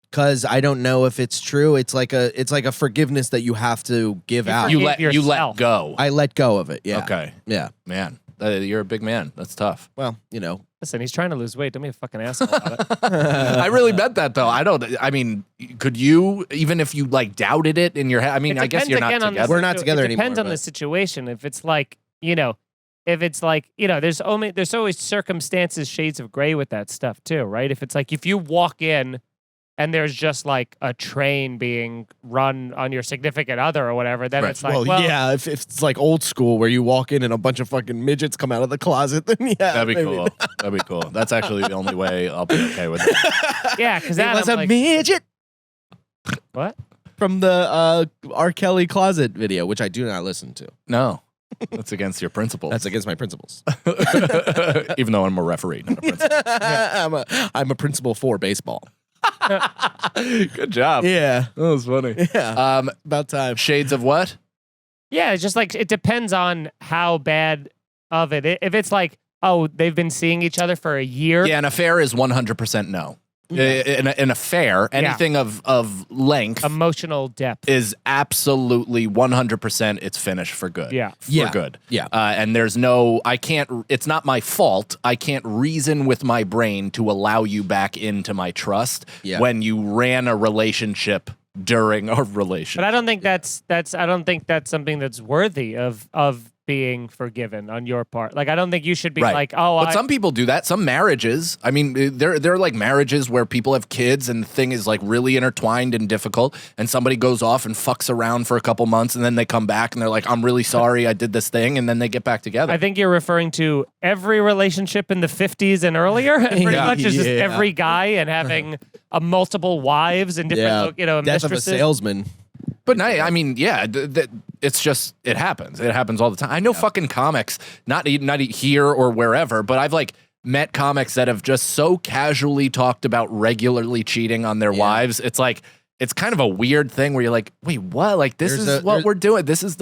Because I don't know if it's true. It's like a forgiveness that you have to give out. You Forgive let yourself. go. I let go of it. Yeah. Okay, Yeah. man, you're a big man. That's tough. Well, you know. Listen, he's trying to lose weight. Don't be a fucking asshole about it. I really meant that though. I mean, could you, even if you like doubted it in your head? I mean, It I guess depends you're not again on the together. We're not together It depends anymore, on the but- situation. If it's like, there's always circumstances, shades of gray with that stuff too, right? If you walk in and there's just like a train being run on your significant other or whatever, then Right. it's like, well, yeah, if it's like old school where you walk in and a bunch of fucking midgets come out of the closet, then yeah. That'd be maybe. cool. That'd be cool. That's actually the only way I'll be okay with it. yeah, because It that was I'm a like, midget what? from the R. Kelly closet video, which I do not listen to. No, that's against your principles. That's against my principles. Even though I'm a referee, not a principal. I'm a principal for baseball. Good job. Yeah. That was funny. Yeah. About time. Shades of what? Yeah, it's just like it depends on how bad of it. If it's like, oh, they've been seeing each other for a year. Yeah, an affair is 100% no. An affair, anything of length, Emotional depth. is absolutely 100% it's finished for good. Yeah. For good. Yeah. And there's it's not my fault. I can't reason with my brain to allow you back into my trust when you ran a relationship during a relationship. But I don't think that's something that's worthy of being forgiven on your part. Like, I don't think you should be like, oh, but some people do that. Some marriages, I mean, there are like marriages where people have kids and the thing is like really intertwined and difficult, and somebody goes off and fucks around for a couple months, and then they come back and they're like, I'm really sorry I did this thing, and then they get back together. I think you're referring to every relationship in the 50s and earlier. Pretty much is just every guy and having multiple wives and different, Death mistresses. of a salesman. But no, I mean, yeah, it's just, it happens. It happens all the time. I know fucking comics, not here or wherever, but I've like met comics that have just so casually talked about regularly cheating on their wives. It's like, it's kind of a weird thing where you're like, wait, what? Like, this is what we're doing. This is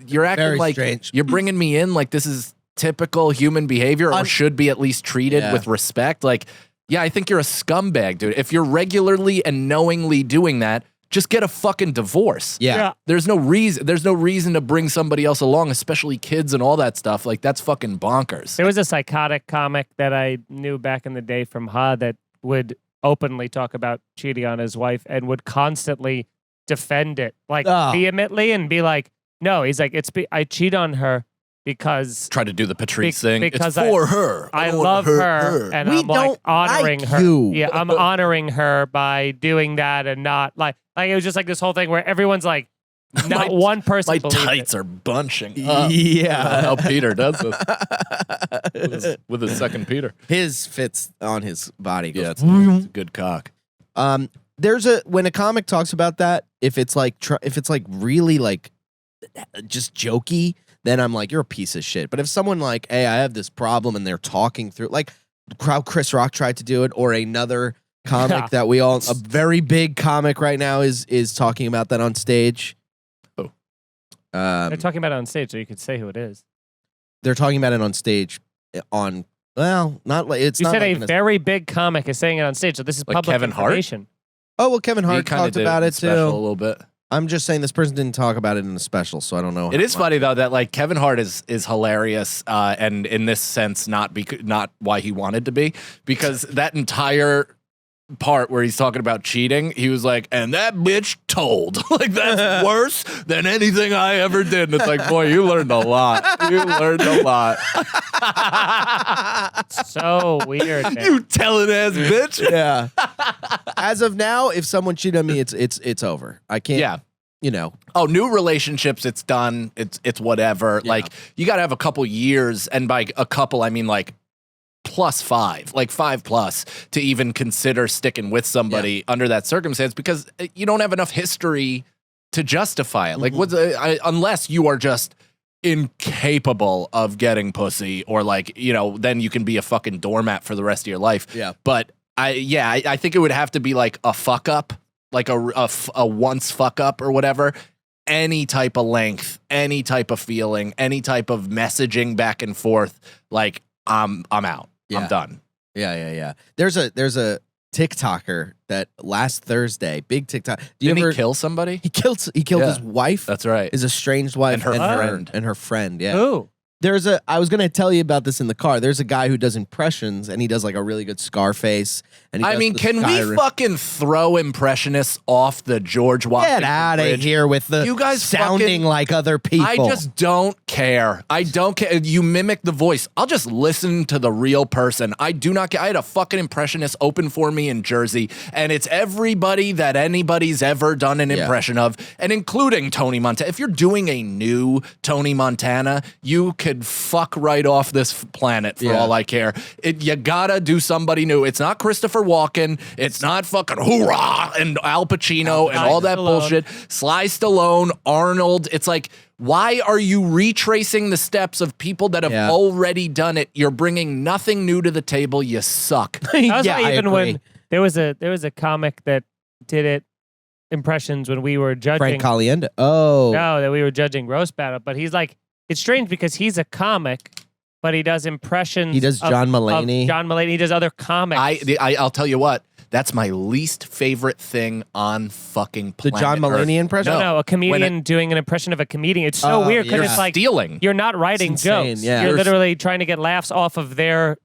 you're acting Very like strange. you're bringing me in like this is typical human behavior or should be at least treated with respect. Like, yeah, I think you're a scumbag, dude. If you're regularly and knowingly doing that, just get a fucking divorce. Yeah. There's no reason to bring somebody else along, especially kids and all that stuff. Like, that's fucking bonkers. There was a psychotic comic that I knew back in the day from Ha that would openly talk about cheating on his wife and would constantly defend it, like vehemently, and be like, no, he's like, I cheat on her because Try to do the Patrice thing. because it's for her. I don't love wanna her, hurt her. and We I'm like don't honoring like her. you. Yeah, I'm honoring her by doing that, and not like it was just like this whole thing where everyone's like, not one person. My believed tights it. are bunching up. Yeah. How Peter does this with his second Peter. His fits on his body. Yeah, Goes, it's a good cock. There's when a comic talks about that, if it's like really like just jokey, then I'm like, you're a piece of shit. But if someone like, hey, I have this problem, and they're talking through, like how Chris Rock tried to do it, or another comic that we all, a very big comic right now is talking about that on stage. Oh, They're talking about it on stage, so you could say who it is. they're talking about it on stage on. Well, not like it's. You not said like a very big comic is saying it on stage, so this is Like public Kevin Hart? information. Oh well, Kevin he Hart kinda talked did about in it special a too. little bit. I'm just saying this person didn't talk about it in a special, so I don't know. It is funny though that like Kevin Hart is hilarious, and in this sense, not why he wanted to be, because that entire part where he's talking about cheating, he was like, and that bitch told. Like, that's worse than anything I ever did. And it's like, boy, you learned a lot. You learned a lot. So weird. Man. You telling ass bitch. Yeah. As of now, if someone cheated on me, it's over. I can't. Yeah. You know. Oh, new relationships, it's done. It's whatever. Yeah. Like, you got to have a couple years, and by a couple, I mean like +5, like 5+ to even consider sticking with somebody under that circumstance, because you don't have enough history to justify it. Like, unless you are just incapable of getting pussy, or like, you know, then you can be a fucking doormat for the rest of your life. Yeah. But I think it would have to be like a fuck up, like a once fuck up or whatever. Any type of length, any type of feeling, any type of messaging back and forth, like I'm out. Yeah. I'm done. Yeah. There's a TikToker that last Thursday, big TikTok. Didn't he kill somebody? He killed his wife. That's right. His estranged wife And her friend. and her friend. Yeah. Who? I was gonna tell you about this in the car. There's a guy who does impressions, and he does like a really good Scarface. And he I does mean, the can we Skyrim. fucking throw impressionists off the George Washington Get out of Bridge? here with the You guys sounding fucking- like other people? I just don't care. I don't care. You mimic the voice. I'll just listen to the real person. I do not care. I had a fucking impressionist open for me in Jersey, and it's everybody that anybody's ever done an impression of, and including Tony Montana. If you're doing a new Tony Montana, you could fuck right off this planet for all I care. You gotta do somebody new. It's not Christopher Walken. It's not fucking hoorah and Al Pacino and all that bullshit. Sly Stallone, Arnold. It's like, why are you retracing the steps of people that have already done it? You're bringing nothing new to the table. You suck. That was Yeah, why I even agree. when there was a comic that did it impressions when we were judging. Frank Caliendo. Oh, No, that we were judging roast battle, but he's like, it's strange because he's a comic, but he does impressions. He does John Mulaney. Of John Mulaney. He does other comics. I'll tell you what. That's my least favorite thing on fucking the planet John Mulaney Earth. impression. no, a comedian doing an impression of a comedian. It's so Oh, weird because yeah. it's like Stealing. you're not writing It's insane, jokes. yeah. You're literally trying to get laughs off of their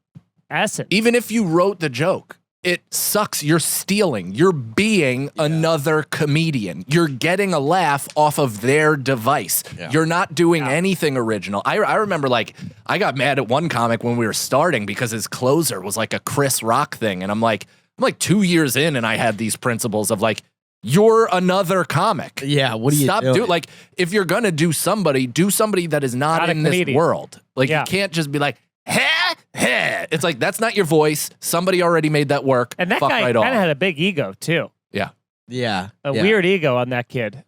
essence. Even if you wrote the joke, it sucks. You're stealing. You're being another comedian. You're getting a laugh off of their device. You're not doing anything original. I remember, like, I got mad at one comic when we were starting because his closer was like a Chris Rock thing. And I'm like 2 years in, and I had these principles of like, you're another comic. Yeah, what do you Stop doing? doing? Like, if you're gonna do somebody that is not Not a in this comedian. world. Like, Yeah. you can't just be like, heh, heh. It's like, that's not your voice. Somebody already made that work. And that Fuck guy right kind off. of had a big ego too. Yeah. Yeah, A yeah. weird ego on that kid.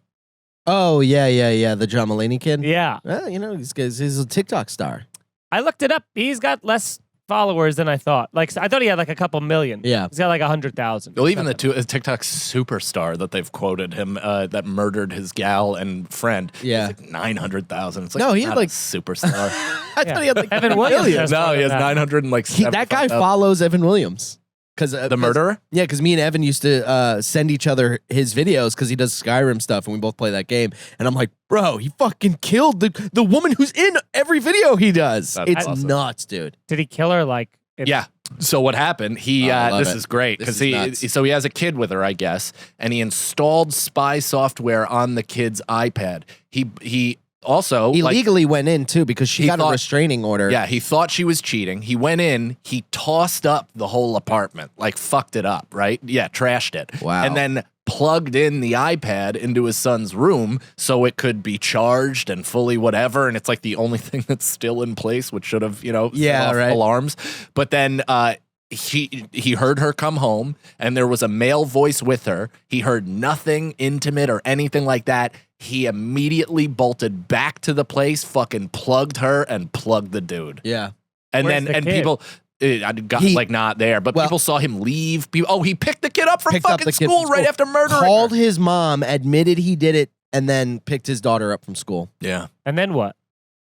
Oh yeah. The John Mulaney kid. Yeah. Well, he's a TikTok star. I looked it up. He's got less followers than I thought. Like I thought he had like a couple million. Yeah. He's got like 100,000. Well, even the TikTok superstar that they've quoted him that murdered his gal and friend. Yeah. He's like 900,000. It's like No, he had not like a superstar. I thought he had like Evan Williams. million. has No, more he has than that. 900 and like That guy follows Evan Williams. the murderer. Yeah, because me and Evan used to send each other his videos because he does Skyrim stuff and we both play that game. And I'm like, bro, he fucking killed the woman who's in every video he does. That's It's awesome. nuts, dude. Did he kill her? Like, Yeah. So what happened? He I love this it. is great This because is nuts. he has a kid with her, I guess, and he installed spy software on the kid's iPad. He also Illegally went in too because she He got a thought- restraining order. Yeah, he thought she was cheating. He went in, he tossed up the whole apartment, like fucked it up, right? Yeah, trashed it. Wow. And then plugged in the iPad into his son's room so it could be charged and fully whatever. And it's like the only thing that's still in place, which should have, set off right. alarms. But then he heard her come home and there was a male voice with her. He heard nothing intimate or anything like that. He immediately bolted back to the place, fucking plugged her and plugged the dude. Yeah. And Where's the kid? people got He- not there, but well- people saw him leave. He picked the kid up from Picked up fucking the kid school from right school, after murdering Called her. his mom, admitted he did it, and then picked his daughter up from school. Yeah. and then what?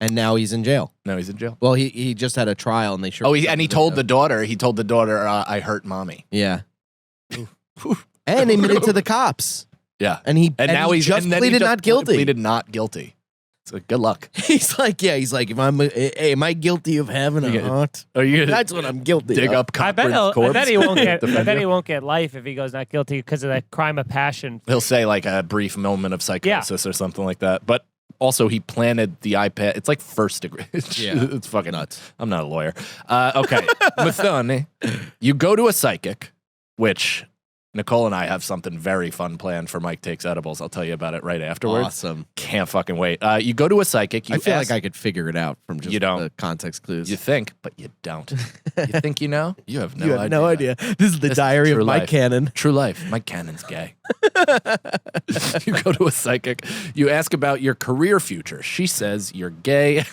And now he's in jail. No, he's in jail. Well, he just had a trial and they sure. He told the daughter, I hurt mommy. Yeah. And admitted to the cops. Yeah. And Now he he's just and then pleaded not guilty. Pleaded not guilty. So good luck. He's like, if am I guilty of having a Yeah. heart? Are you gonna That's what I'm guilty dig of. up I bet, Cochran's corpse? he won't get. Defend I bet you? he won't get life if he goes not guilty because of that crime of passion. He'll say like a brief moment of psychosis or something like that. But also, he planted the iPad. It's like first degree. It's fucking Nuts. I'm not a lawyer. Okay, Mathone, you go to a psychic, which Nicole and I have something very fun planned for Mike Takes Edibles. I'll tell you about it right afterwards. Awesome. Can't fucking wait. You go to a psychic. You I feel ask- like I could figure it out from just You don't. the context clues. You think, but you don't. You think you know? You have no You idea. have no idea. This is the This is diary true of Mike life. Cannon. True life. Mike Cannon's gay. You go to a psychic. You ask about your career future. She says you're gay.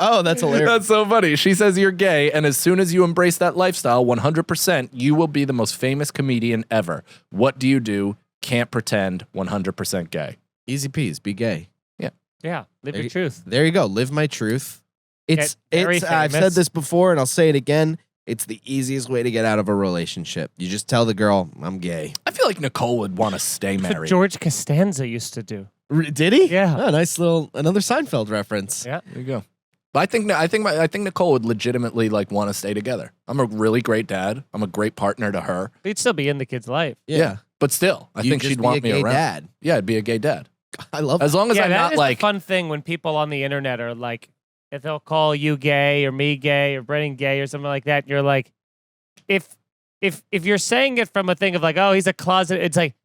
Oh, that's hilarious. That's so funny. She says you're gay, and as soon as you embrace that lifestyle 100%, you will be the most famous comedian ever. What do you do? Can't pretend 100% gay. Easy peas. Be gay. Yeah, live your truth. There you go. Live my truth. It's Get very I've said famous. this before and I'll say it again. It's the easiest way to get out of a relationship. You just tell the girl, I'm gay. I feel like Nicole would want to stay That's what married. George Costanza used to do. Did he? Yeah. Oh, nice another Seinfeld reference. Yeah. There you go. But I think Nicole would legitimately like want to stay together. I'm a really great dad. I'm a great partner to her. He'd still be in the kid's life. Yeah. But still, I You'd think just she'd be want a me gay around. dad. Yeah, I'd be a gay dad. I love As long as Yeah, I'm that not is like the fun thing when people on the internet are like, if they'll call you gay or me gay or Brennan gay or something like that, you're like, if you're saying it from a thing of like, oh, he's a closet, it's like,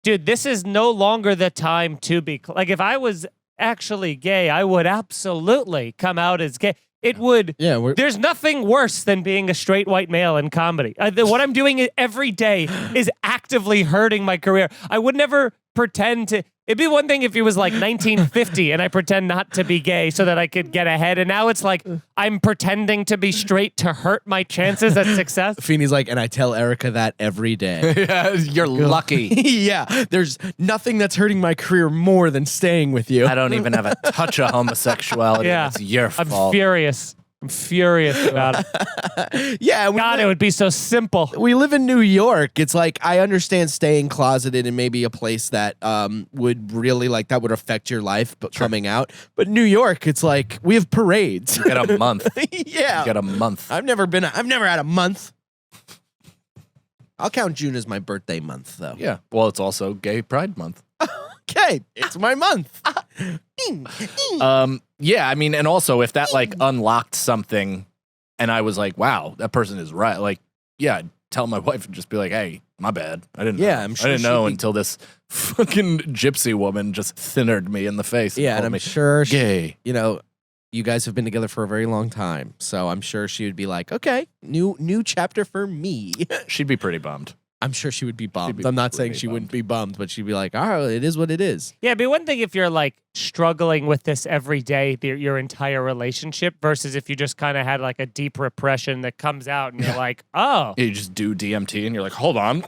dude, this is no longer the time to be like. If I was actually gay, I would absolutely come out as gay. It would. Yeah, There's nothing worse than being a straight white male in comedy. What I'm doing every day is actively hurting my career. I would never pretend to. It'd be one thing if it was like 1950 and I pretend not to be gay so that I could get ahead. And now it's like I'm pretending to be straight to hurt my chances at success. Feeney's like, and I tell Erica that every day. yeah, you're lucky. Yeah, there's nothing that's hurting my career more than staying with you. I don't even have a touch of homosexuality. Yeah. It's your I'm fault. furious. I'm furious about it. Yeah, God, it would be so simple. we live in New York. It's like I understand staying closeted in maybe a place that would really like that would affect your life, but coming out. But New York, it's like we have parades. You get a month. Yeah, You get a month. I've never had a month. I'll count June as my birthday month, though. Yeah. Well, it's also Gay Pride Month. Okay, it's my month. Yeah, I mean, and also if that like unlocked something and I was like, wow, that person is right. Like, yeah, I'd tell my wife and just be like, hey, my bad. I didn't know. Yeah, I'm sure I didn't know she'd be- until this fucking gypsy woman just thinnered me in the face. Yeah, and called I'm me sure gay. you guys have been together for a very long time, so I'm sure she would be like, okay, new chapter for me. She'd be pretty bummed. I'm sure she would be bummed. be I'm not saying pretty she wouldn't be bummed, but she'd be like, "Oh, it is what it is." Yeah, but one thing if you're like struggling with this every day, your entire relationship, versus if you just kind of had like a deep repression that comes out and you're like, oh, You just do DMT and you're like, hold on.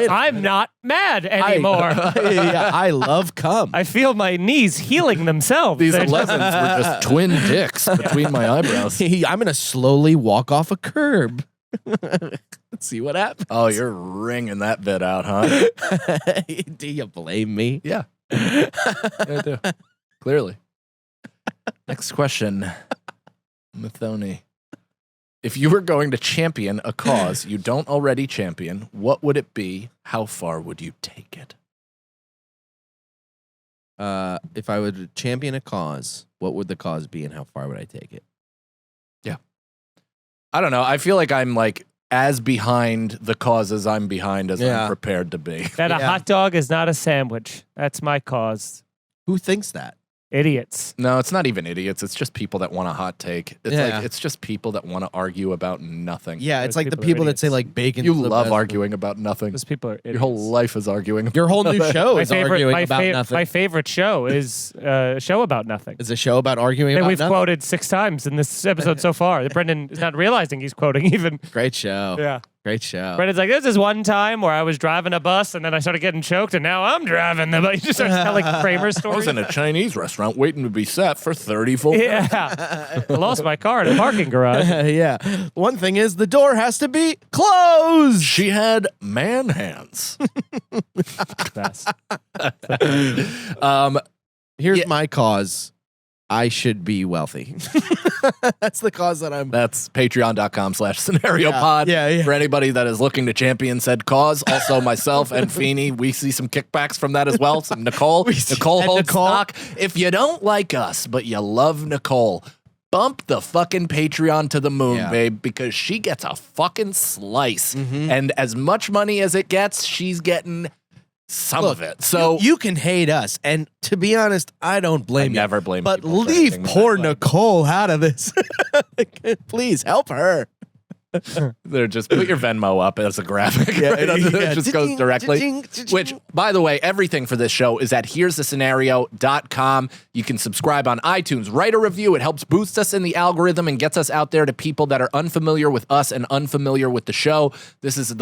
I'm not mad anymore. Yeah, I love cum. I feel my knees healing themselves. These They're 11s were just twin dicks between my eyebrows. I'm gonna slowly walk off a curb. Let's see what happens. Oh, you're wringing that bit out, huh? Do you blame me? Yeah. Yeah, I do. Clearly. Next question. Mathoni. If you were going to champion a cause you don't already champion, what would it be? How far would you take it? If I would champion a cause, what would the cause be and how far would I take it? I don't know. I feel like I'm like as behind the causes I'm behind as I'm prepared to be. that a Yeah. hot dog is not a sandwich. That's my cause. Who thinks that? Idiots. No, it's not even idiots. It's just people that want a hot take. It's like it's just people that want to argue about nothing. Yeah, it's Those like the people are people that say idiots. like bacon. You love arguing about nothing. Those people are idiots. Your whole life is arguing about Your whole new show my is favorite, arguing my, about fa- nothing. my favorite show is a show about nothing. It's a show about arguing That about we've nothing. quoted 6 times in this episode so far. That Brendan is not realizing he's quoting even. Great show. Yeah. Great show. Brendan's like, this is one time where I was driving a bus and then I started getting choked and now I'm driving the bus. He just starts telling Kramer I was stories. in a Chinese restaurant waiting to be set for 30 full minutes. Yeah. I lost my car in a parking garage. Yeah. One thing is the door has to be closed. She had man hands. Best. Here's Yeah. my cause. I should be wealthy. That's the cause that I'm. That's patreon.com/scenario pod. Yeah. For anybody that is looking to champion said cause. Also myself and Feeney, we see some kickbacks from that as well. Some Nicole. Nicole holds stock. If you don't like us, but you love Nicole, bump the fucking Patreon to the moon, babe, because she gets a fucking slice. And as much money as it gets, she's getting some of it. So you can hate us, and to be honest, I don't blame you. never blame But people for leave anything that poor way. Nicole out of this. Please help her. They're just put your Venmo up as a graphic. Right under there. It just goes directly. Which, by the way, everything for this show is at here'sthescenario.com. You can subscribe on iTunes, write a review. It helps boost us in the algorithm and gets us out there to people that are unfamiliar with us and unfamiliar with the show. This is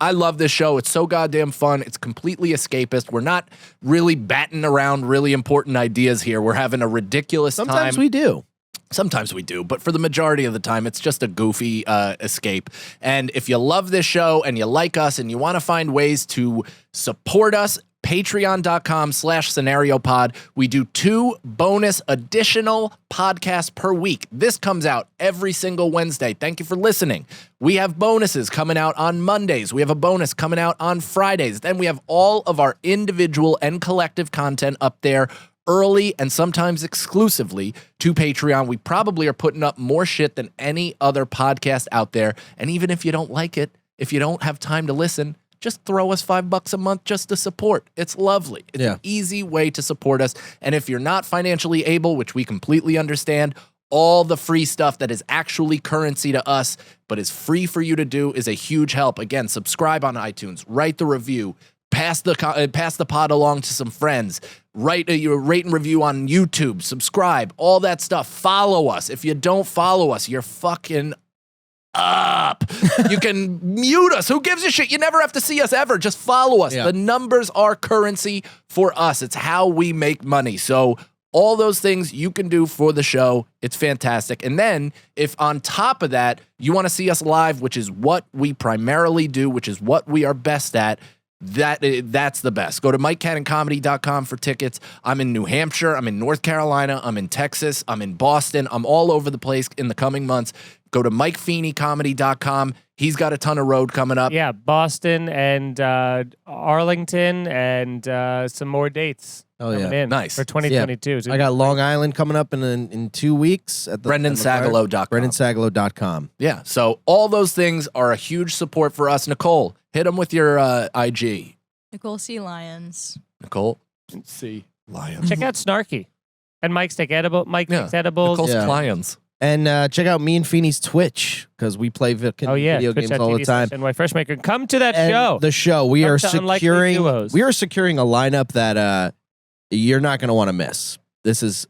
I love this show. It's so goddamn fun. It's completely escapist. We're not really batting around really important ideas here. We're having a ridiculous time. Sometimes we do. Sometimes we do, but for the majority of the time, it's just a goofy escape. And if you love this show and you like us and you want to find ways to support us, patreon.com/scenariopod. We do 2 bonus additional podcasts per week. This comes out every single Wednesday. Thank you for listening. We have bonuses coming out on Mondays. We have a bonus coming out on Fridays. Then we have all of our individual and collective content up there early and sometimes exclusively to Patreon. We probably are putting up more shit than any other podcast out there. And even if you don't like it, if you don't have time to listen, just throw us $5 a month just to support. It's lovely. It's an easy way to support us. And if you're not financially able, which we completely understand, all the free stuff that is actually currency to us, but is free for you to do, is a huge help. Again, subscribe on iTunes, write the review, pass the pod along to some friends, write your rate and review on YouTube, subscribe, all that stuff. Follow us. If you don't follow us, you're fucking up. You can mute us. Who gives a shit? You never have to see us ever. Just follow us. Yeah. The numbers are currency for us. It's how we make money. So all those things you can do for the show. It's fantastic. And then if on top of that, you want to see us live, which is what we primarily do, which is what we are best at, that's the best. Go to MikeCannonComedy.com for tickets. I'm in New Hampshire. I'm in North Carolina. I'm in Texas. I'm in Boston. I'm all over the place in the coming months. Go to MikeFeeneyComedy.com. He's got a ton of road coming up. Yeah, Boston and Arlington and some more dates. Coming in Nice. for 2022. I got Long Island coming up in 2 weeks at the BrendanSagalow.com. BrendanSagalow.com. Yeah. So all those things are a huge support for us. Nicole, hit them with your IG. Nicole C. Lyons. Nicole C. Lions. Check out Snarky and Mike's Take Edible. Mike Yeah. takes edibles. Nicole's Yeah. clients. And check out me and Feeney's Twitch because we play video games all the time. And my first maker, come to that And show. the show we Come are to Unlikely securing. Duos. We are securing a lineup that you're not going to want to miss. This is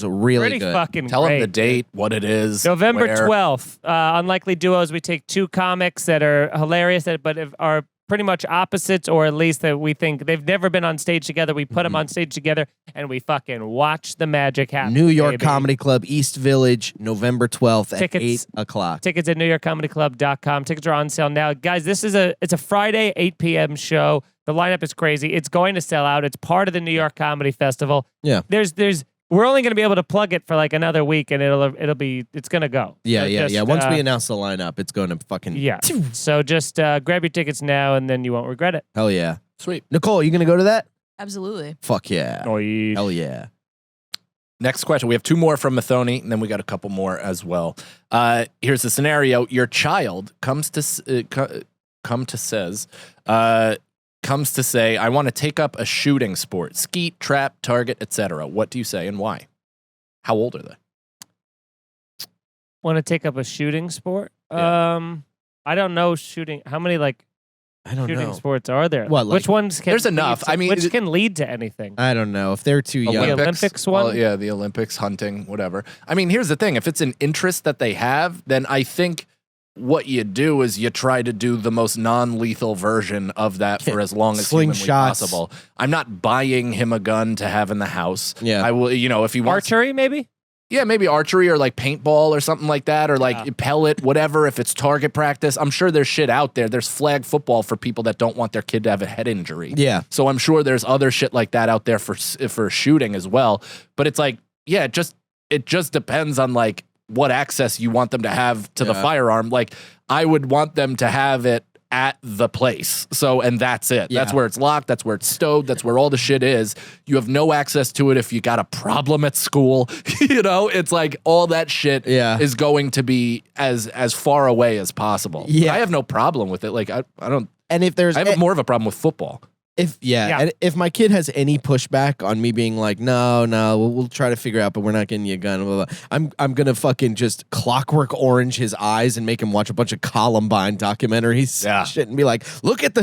really Pretty good. fucking Tell great. them the date, what it is. November where. 12th. Unlikely Duos. We take two comics that are hilarious, but are pretty much opposites, or at least that we think they've never been on stage together. We put them on stage together, and we fucking watch the magic happen. New York baby. Comedy Club, East Village, November 12th at Tickets. 8 o'clock. Tickets at NewYorkComedyClub.com. Tickets are on sale now, guys. It's a Friday 8 p.m. show. The lineup is crazy. It's going to sell out. It's part of the New York Comedy Festival. Yeah. We're only going to be able to plug it for like another week, and it's going to go. Yeah, So yeah. just, Once we announce the lineup, it's going to fucking yeah. So just grab your tickets now, and then you won't regret it. hell yeah. Sweet. Nicole, you going to go to that? Absolutely. Fuck yeah. Oy. Hell yeah. Next question. We have two more from Mathoni, and then we got a couple more as well. Here's the scenario. Your child comes to say, I want to take up a shooting sport, skeet, trap, target, etc. What do you say and why? How old are they? Want to take up a shooting sport? Yeah. I don't know shooting. How many I don't shooting know. sports are there? What, like- which ones can There's enough. I mean, which can lead to anything? I don't know. If they're too young. The Olympics one? Well, yeah, the Olympics, hunting, whatever. I mean, here's the thing. If it's an interest that they have, then I think what you do is you try to do the most non-lethal version of that for as long as humanly Slingshots. possible. I'm not buying him a gun to have in the house. Yeah. I will, if he wants Archery, maybe? Yeah, maybe archery or like paintball or something like that, or like pellet, whatever. If it's target practice, I'm sure there's shit out there. There's flag football for people that don't want their kid to have a head injury. Yeah. So I'm sure there's other shit like that out there for shooting as well. But it's like, yeah, it just depends on like what access you want them to have to the firearm. Like I would want them to have it at the place. So, and that's it. Yeah. That's where it's locked. That's where it's stowed. That's where all the shit is. You have no access to it if you got a problem at school. It's like all that shit is going to be as far away as possible. Yeah. I have no problem with it. Like I don't. And if there's I have more of a problem with football. And if my kid has any pushback on me being like, no, we'll try to figure out, but we're not getting you a gun, blah, blah, I'm gonna fucking just Clockwork Orange his eyes and make him watch a bunch of Columbine documentaries, shit, and be like, look at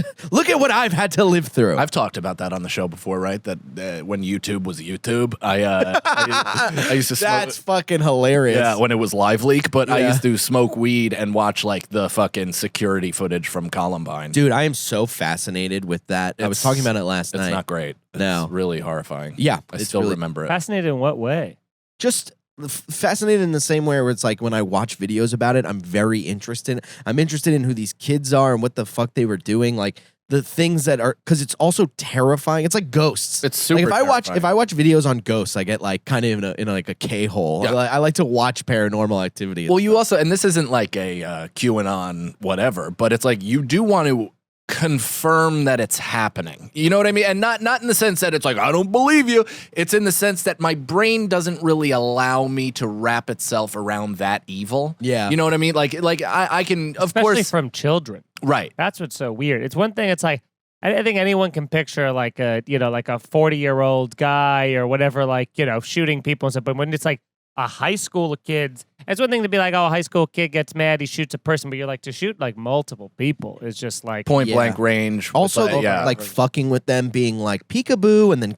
what I've had to live through. I've talked about that on the show before, right? That when YouTube was YouTube, I used to smoke. That's fucking hilarious. Yeah, when it was Live Leak, but I used to smoke weed and watch like the fucking security footage from Columbine. Dude, I am so fascinated with that. I was talking about it last night. It's not great. No. It's really horrifying. Yeah, I it's still really remember it. Fascinated in what way? Just fascinated in the same way where it's like when I watch videos about it, I'm very interested. I'm interested in who these kids are and what the fuck they were doing. Like the things that are, because it's also terrifying. It's like ghosts. It's super like terrifying. if I watch videos on ghosts, I get like kind of in like a K-hole. Yeah. I like to watch paranormal activity. Well, you also, and this isn't like a QAnon whatever, but it's like you do want to confirm that it's happening. You know what I mean? And not in the sense that it's like, I don't believe you. It's in the sense that my brain doesn't really allow me to wrap itself around that evil. Yeah. You know what I mean? Like I can, of Especially course. from children. Right. That's what's so weird. It's one thing. It's like I think anyone can picture like a 40-year-old guy or whatever, like shooting people and stuff. But when it's like a high school of kids, it's one thing to be like, oh, a high school kid gets mad, he shoots a person, but you're like, to shoot like multiple people is just like Point blank range. Also, with, like fucking with them, being like peekaboo, and then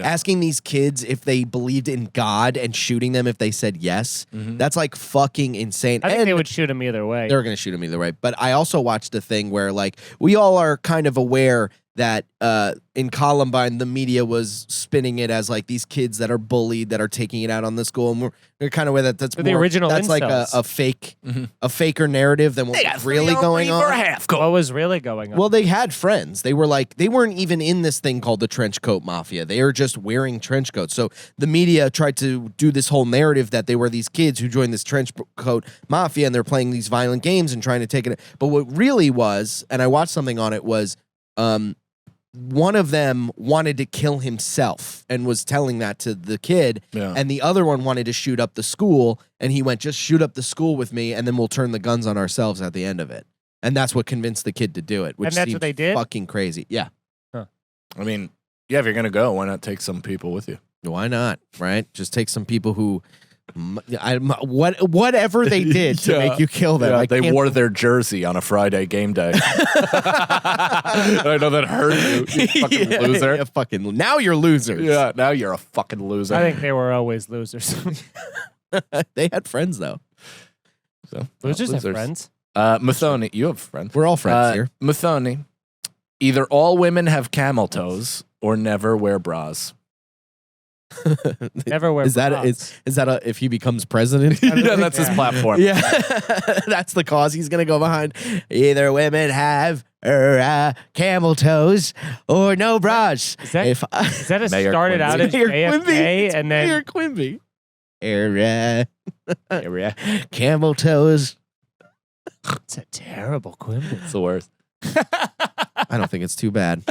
asking these kids if they believed in God and shooting them if they said yes. Mm-hmm. That's like fucking insane. I think And they would shoot him either way. they're gonna shoot him either way. But I also watched a thing where like we all are kind of aware that in Columbine the media was spinning it as like these kids that are bullied that are taking it out on the school, and we're kind of aware that's They're the original that's like incels. a fake a faker narrative than what's really going on. What was really going on? Well, they had friends. They were like, they weren't even in this thing called the trench coat mafia. They were just wearing trench coats. So the media tried to do this whole narrative that they were these kids who joined this trench coat mafia and they're playing these violent games and trying to take it. But what really was, and I watched something on it, was one of them wanted to kill himself and was telling that to the kid, and the other one wanted to shoot up the school, and he went, just shoot up the school with me, and then we'll turn the guns on ourselves at the end of it. And that's what convinced the kid to do it, which And that's seems what they did? fucking crazy. Yeah. I mean, yeah, if you're going to go, why not take some people with you? Why not, right? Just take some people who Whatever they did to make you kill them. Yeah, they wore their jersey on a Friday game day. I know that hurt you, you fucking loser. Yeah, now you're losers. Yeah, now you're a fucking loser. I think they were always losers. They had friends though. So, Losers have friends. Muthoni, you have friends. We're all friends here. Muthoni, either all women have camel toes or never wear bras. Never wear Is that bras. if he becomes president? Yeah, that's his platform. Yeah, that's the cause he's gonna go behind. Either women have camel toes or no bras. Is that it Mayor started out as Mayor JFK Quimby. and then Mayor Quimby. Camel toes. it's a terrible Quimby. It's the worst. I don't think it's too bad.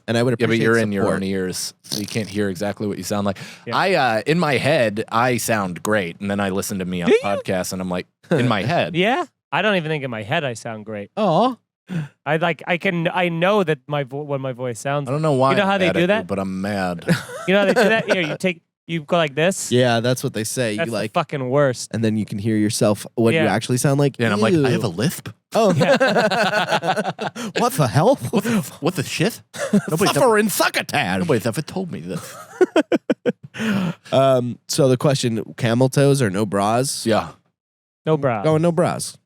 And I would Yeah, but appreciate you're in your support. own ears, so you can't hear exactly what you sound like. Yeah. I in my head, I sound great, and then I listen to me on podcasts, and I'm like, in my head, Yeah, I don't even think in my head I sound great. Oh, I know that when my voice sounds. I don't know why. You know how I'm they mad do at you, that? but I'm mad. You know how they do that? Here, you go like this. yeah, that's what they say. That's You the like, fucking worst. and then you can hear yourself what you Yeah. actually sound like. Yeah, and I'm like, Ew. I have a lisp. Oh, what the hell? What the shit? Nobody's ever, Suffering succotash. nobody's ever told me this. So the question: camel toes or no bras? Yeah. No bra. Going no bras.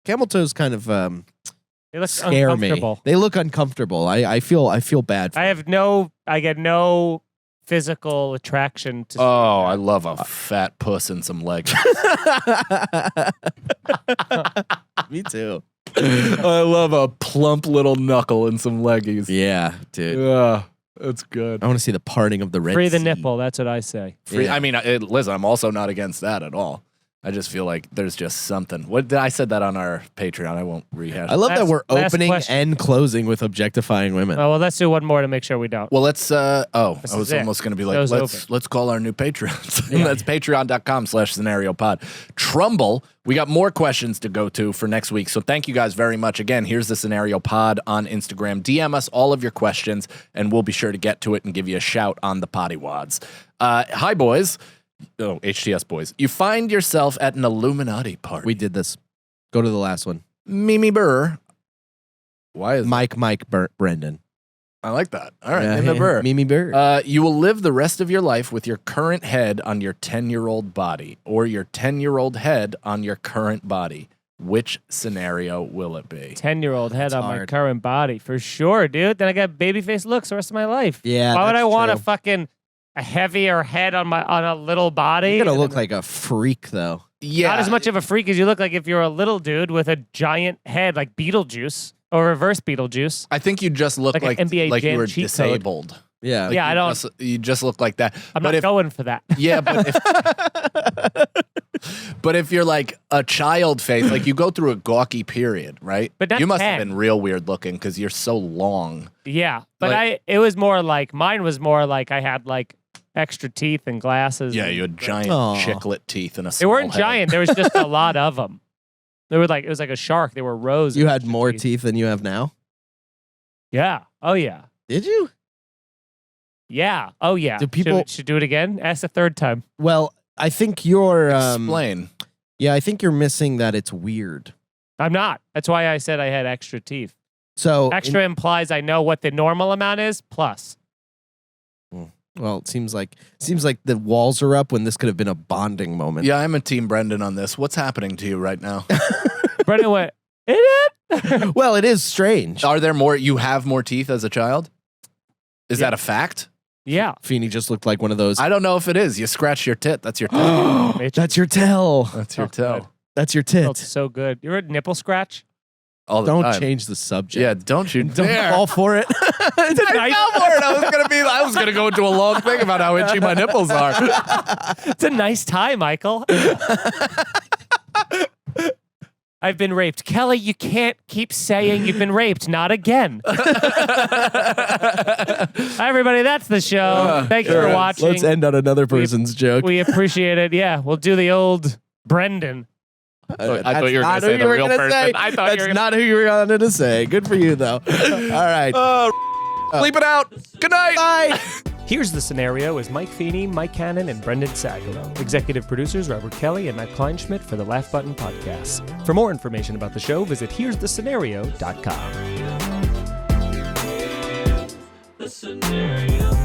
Camel toes kind of They look scare me. uncomfortable. They look uncomfortable. I feel bad. For I get no physical attraction to. Oh, I love a fat puss and some legs. Me too. I love a plump little knuckle and some leggies. Yeah, dude. Yeah, that's good. I want to see the parting of the Red Free the Sea. nipple. That's what I say. Yeah. I mean, listen, I'm also not against that at all. I just feel like there's just something. I said that on our Patreon. I won't rehash. I love that we're Last opening question. and closing with objectifying women. Oh, well, let's do one more to make sure we don't. Well, let's. I This was is it. almost going to be like, Show's let's call our new patrons. That's patreon.com/scenariopod. Trumbull, we got more questions to go to for next week. So thank you guys very much. Again, here's the Scenario Pod on Instagram. DM us all of your questions, and we'll be sure to get to it and give you a shout on the potty wads. Hi, boys. Oh, HTS boys. You find yourself at an Illuminati party. We did this. Go to the last one. Mimi Burr. Why is Mike Brendan. I like that. All right, Mimi Burr. Mimi Burr. You will live the rest of your life with your current head on your 10-year-old body or your 10-year-old head on your current body. Which scenario will it be? 10-year-old head That's on my hard. current body for sure, dude. Then I got baby face looks the rest of my life. Yeah, Why would that's I want true. a heavier head on a little body? You're gonna And look then- like a freak though. Yeah. Not as much of a freak as you look like if you're a little dude with a giant head like Beetlejuice or reverse Beetlejuice. I think you just look Like like an NBA you Jam were cheat code. disabled. Yeah. Like Yeah, I don't- You just look like that. I'm but not if, going for that. Yeah, but if you're like a child face, like you go through a gawky period, right? But that's you must 10. have been real weird looking because you're so long. Yeah, but Like- it was more like mine was more like I had like extra teeth and glasses. Yeah, and- you had giant Aw. chiclet teeth and a They small weren't head. giant. There was just a lot of them. They were like it was like a shark. They were rows. You of had extra more teeth than you have now. Yeah. Oh yeah. Did you? Yeah. Oh yeah. Do people- should do it again? Ask a third time. Well, I think you're. Explain. Yeah, I think you're missing that it's weird. I'm not. That's why I said I had extra teeth. So Extra implies I know what the normal amount is plus. well, it seems like the walls are up when this could have been a bonding moment. Yeah, I'm a team Brendan on this. What's happening to you right now? Brendan went, "Is it?" Well, it is strange. Are there more? You have more teeth as a child? Is Yeah. that a fact? Yeah. Feeney just looked like one of those. I don't know if it is. You scratch your tit. That's your tit. That's your tell. That's your Oh, toe. good. That's your Felt tit. so good. You're a nipple scratch. All the Don't time. change the subject. Yeah, don't you Don't dare. fall for it. It's a nice, I for it. I was gonna go into a long thing about how itchy my nipples are. it's a nice tie, Michael. I've been raped. Kelly, you can't keep saying you've been raped. Not again. Hi, everybody. That's the show. Thanks for Sure. watching. Let's end on another person's joke. We appreciate it. Yeah, we'll do the old Brendan. I thought That's you were not gonna say who the you were real gonna person. say. I thought you That's were gonna- not who you were going to say. Good for you, though. All right. Bleep it out. Good night. Bye. Here's the Scenario is Mike Feeney, Mike Cannon, and Brendan Sagalow. Executive producers Robert Kelly and Matt Kleinschmidt for the Laugh Button Podcast. For more information about the show, visit here'sthescenario.com. The scenario.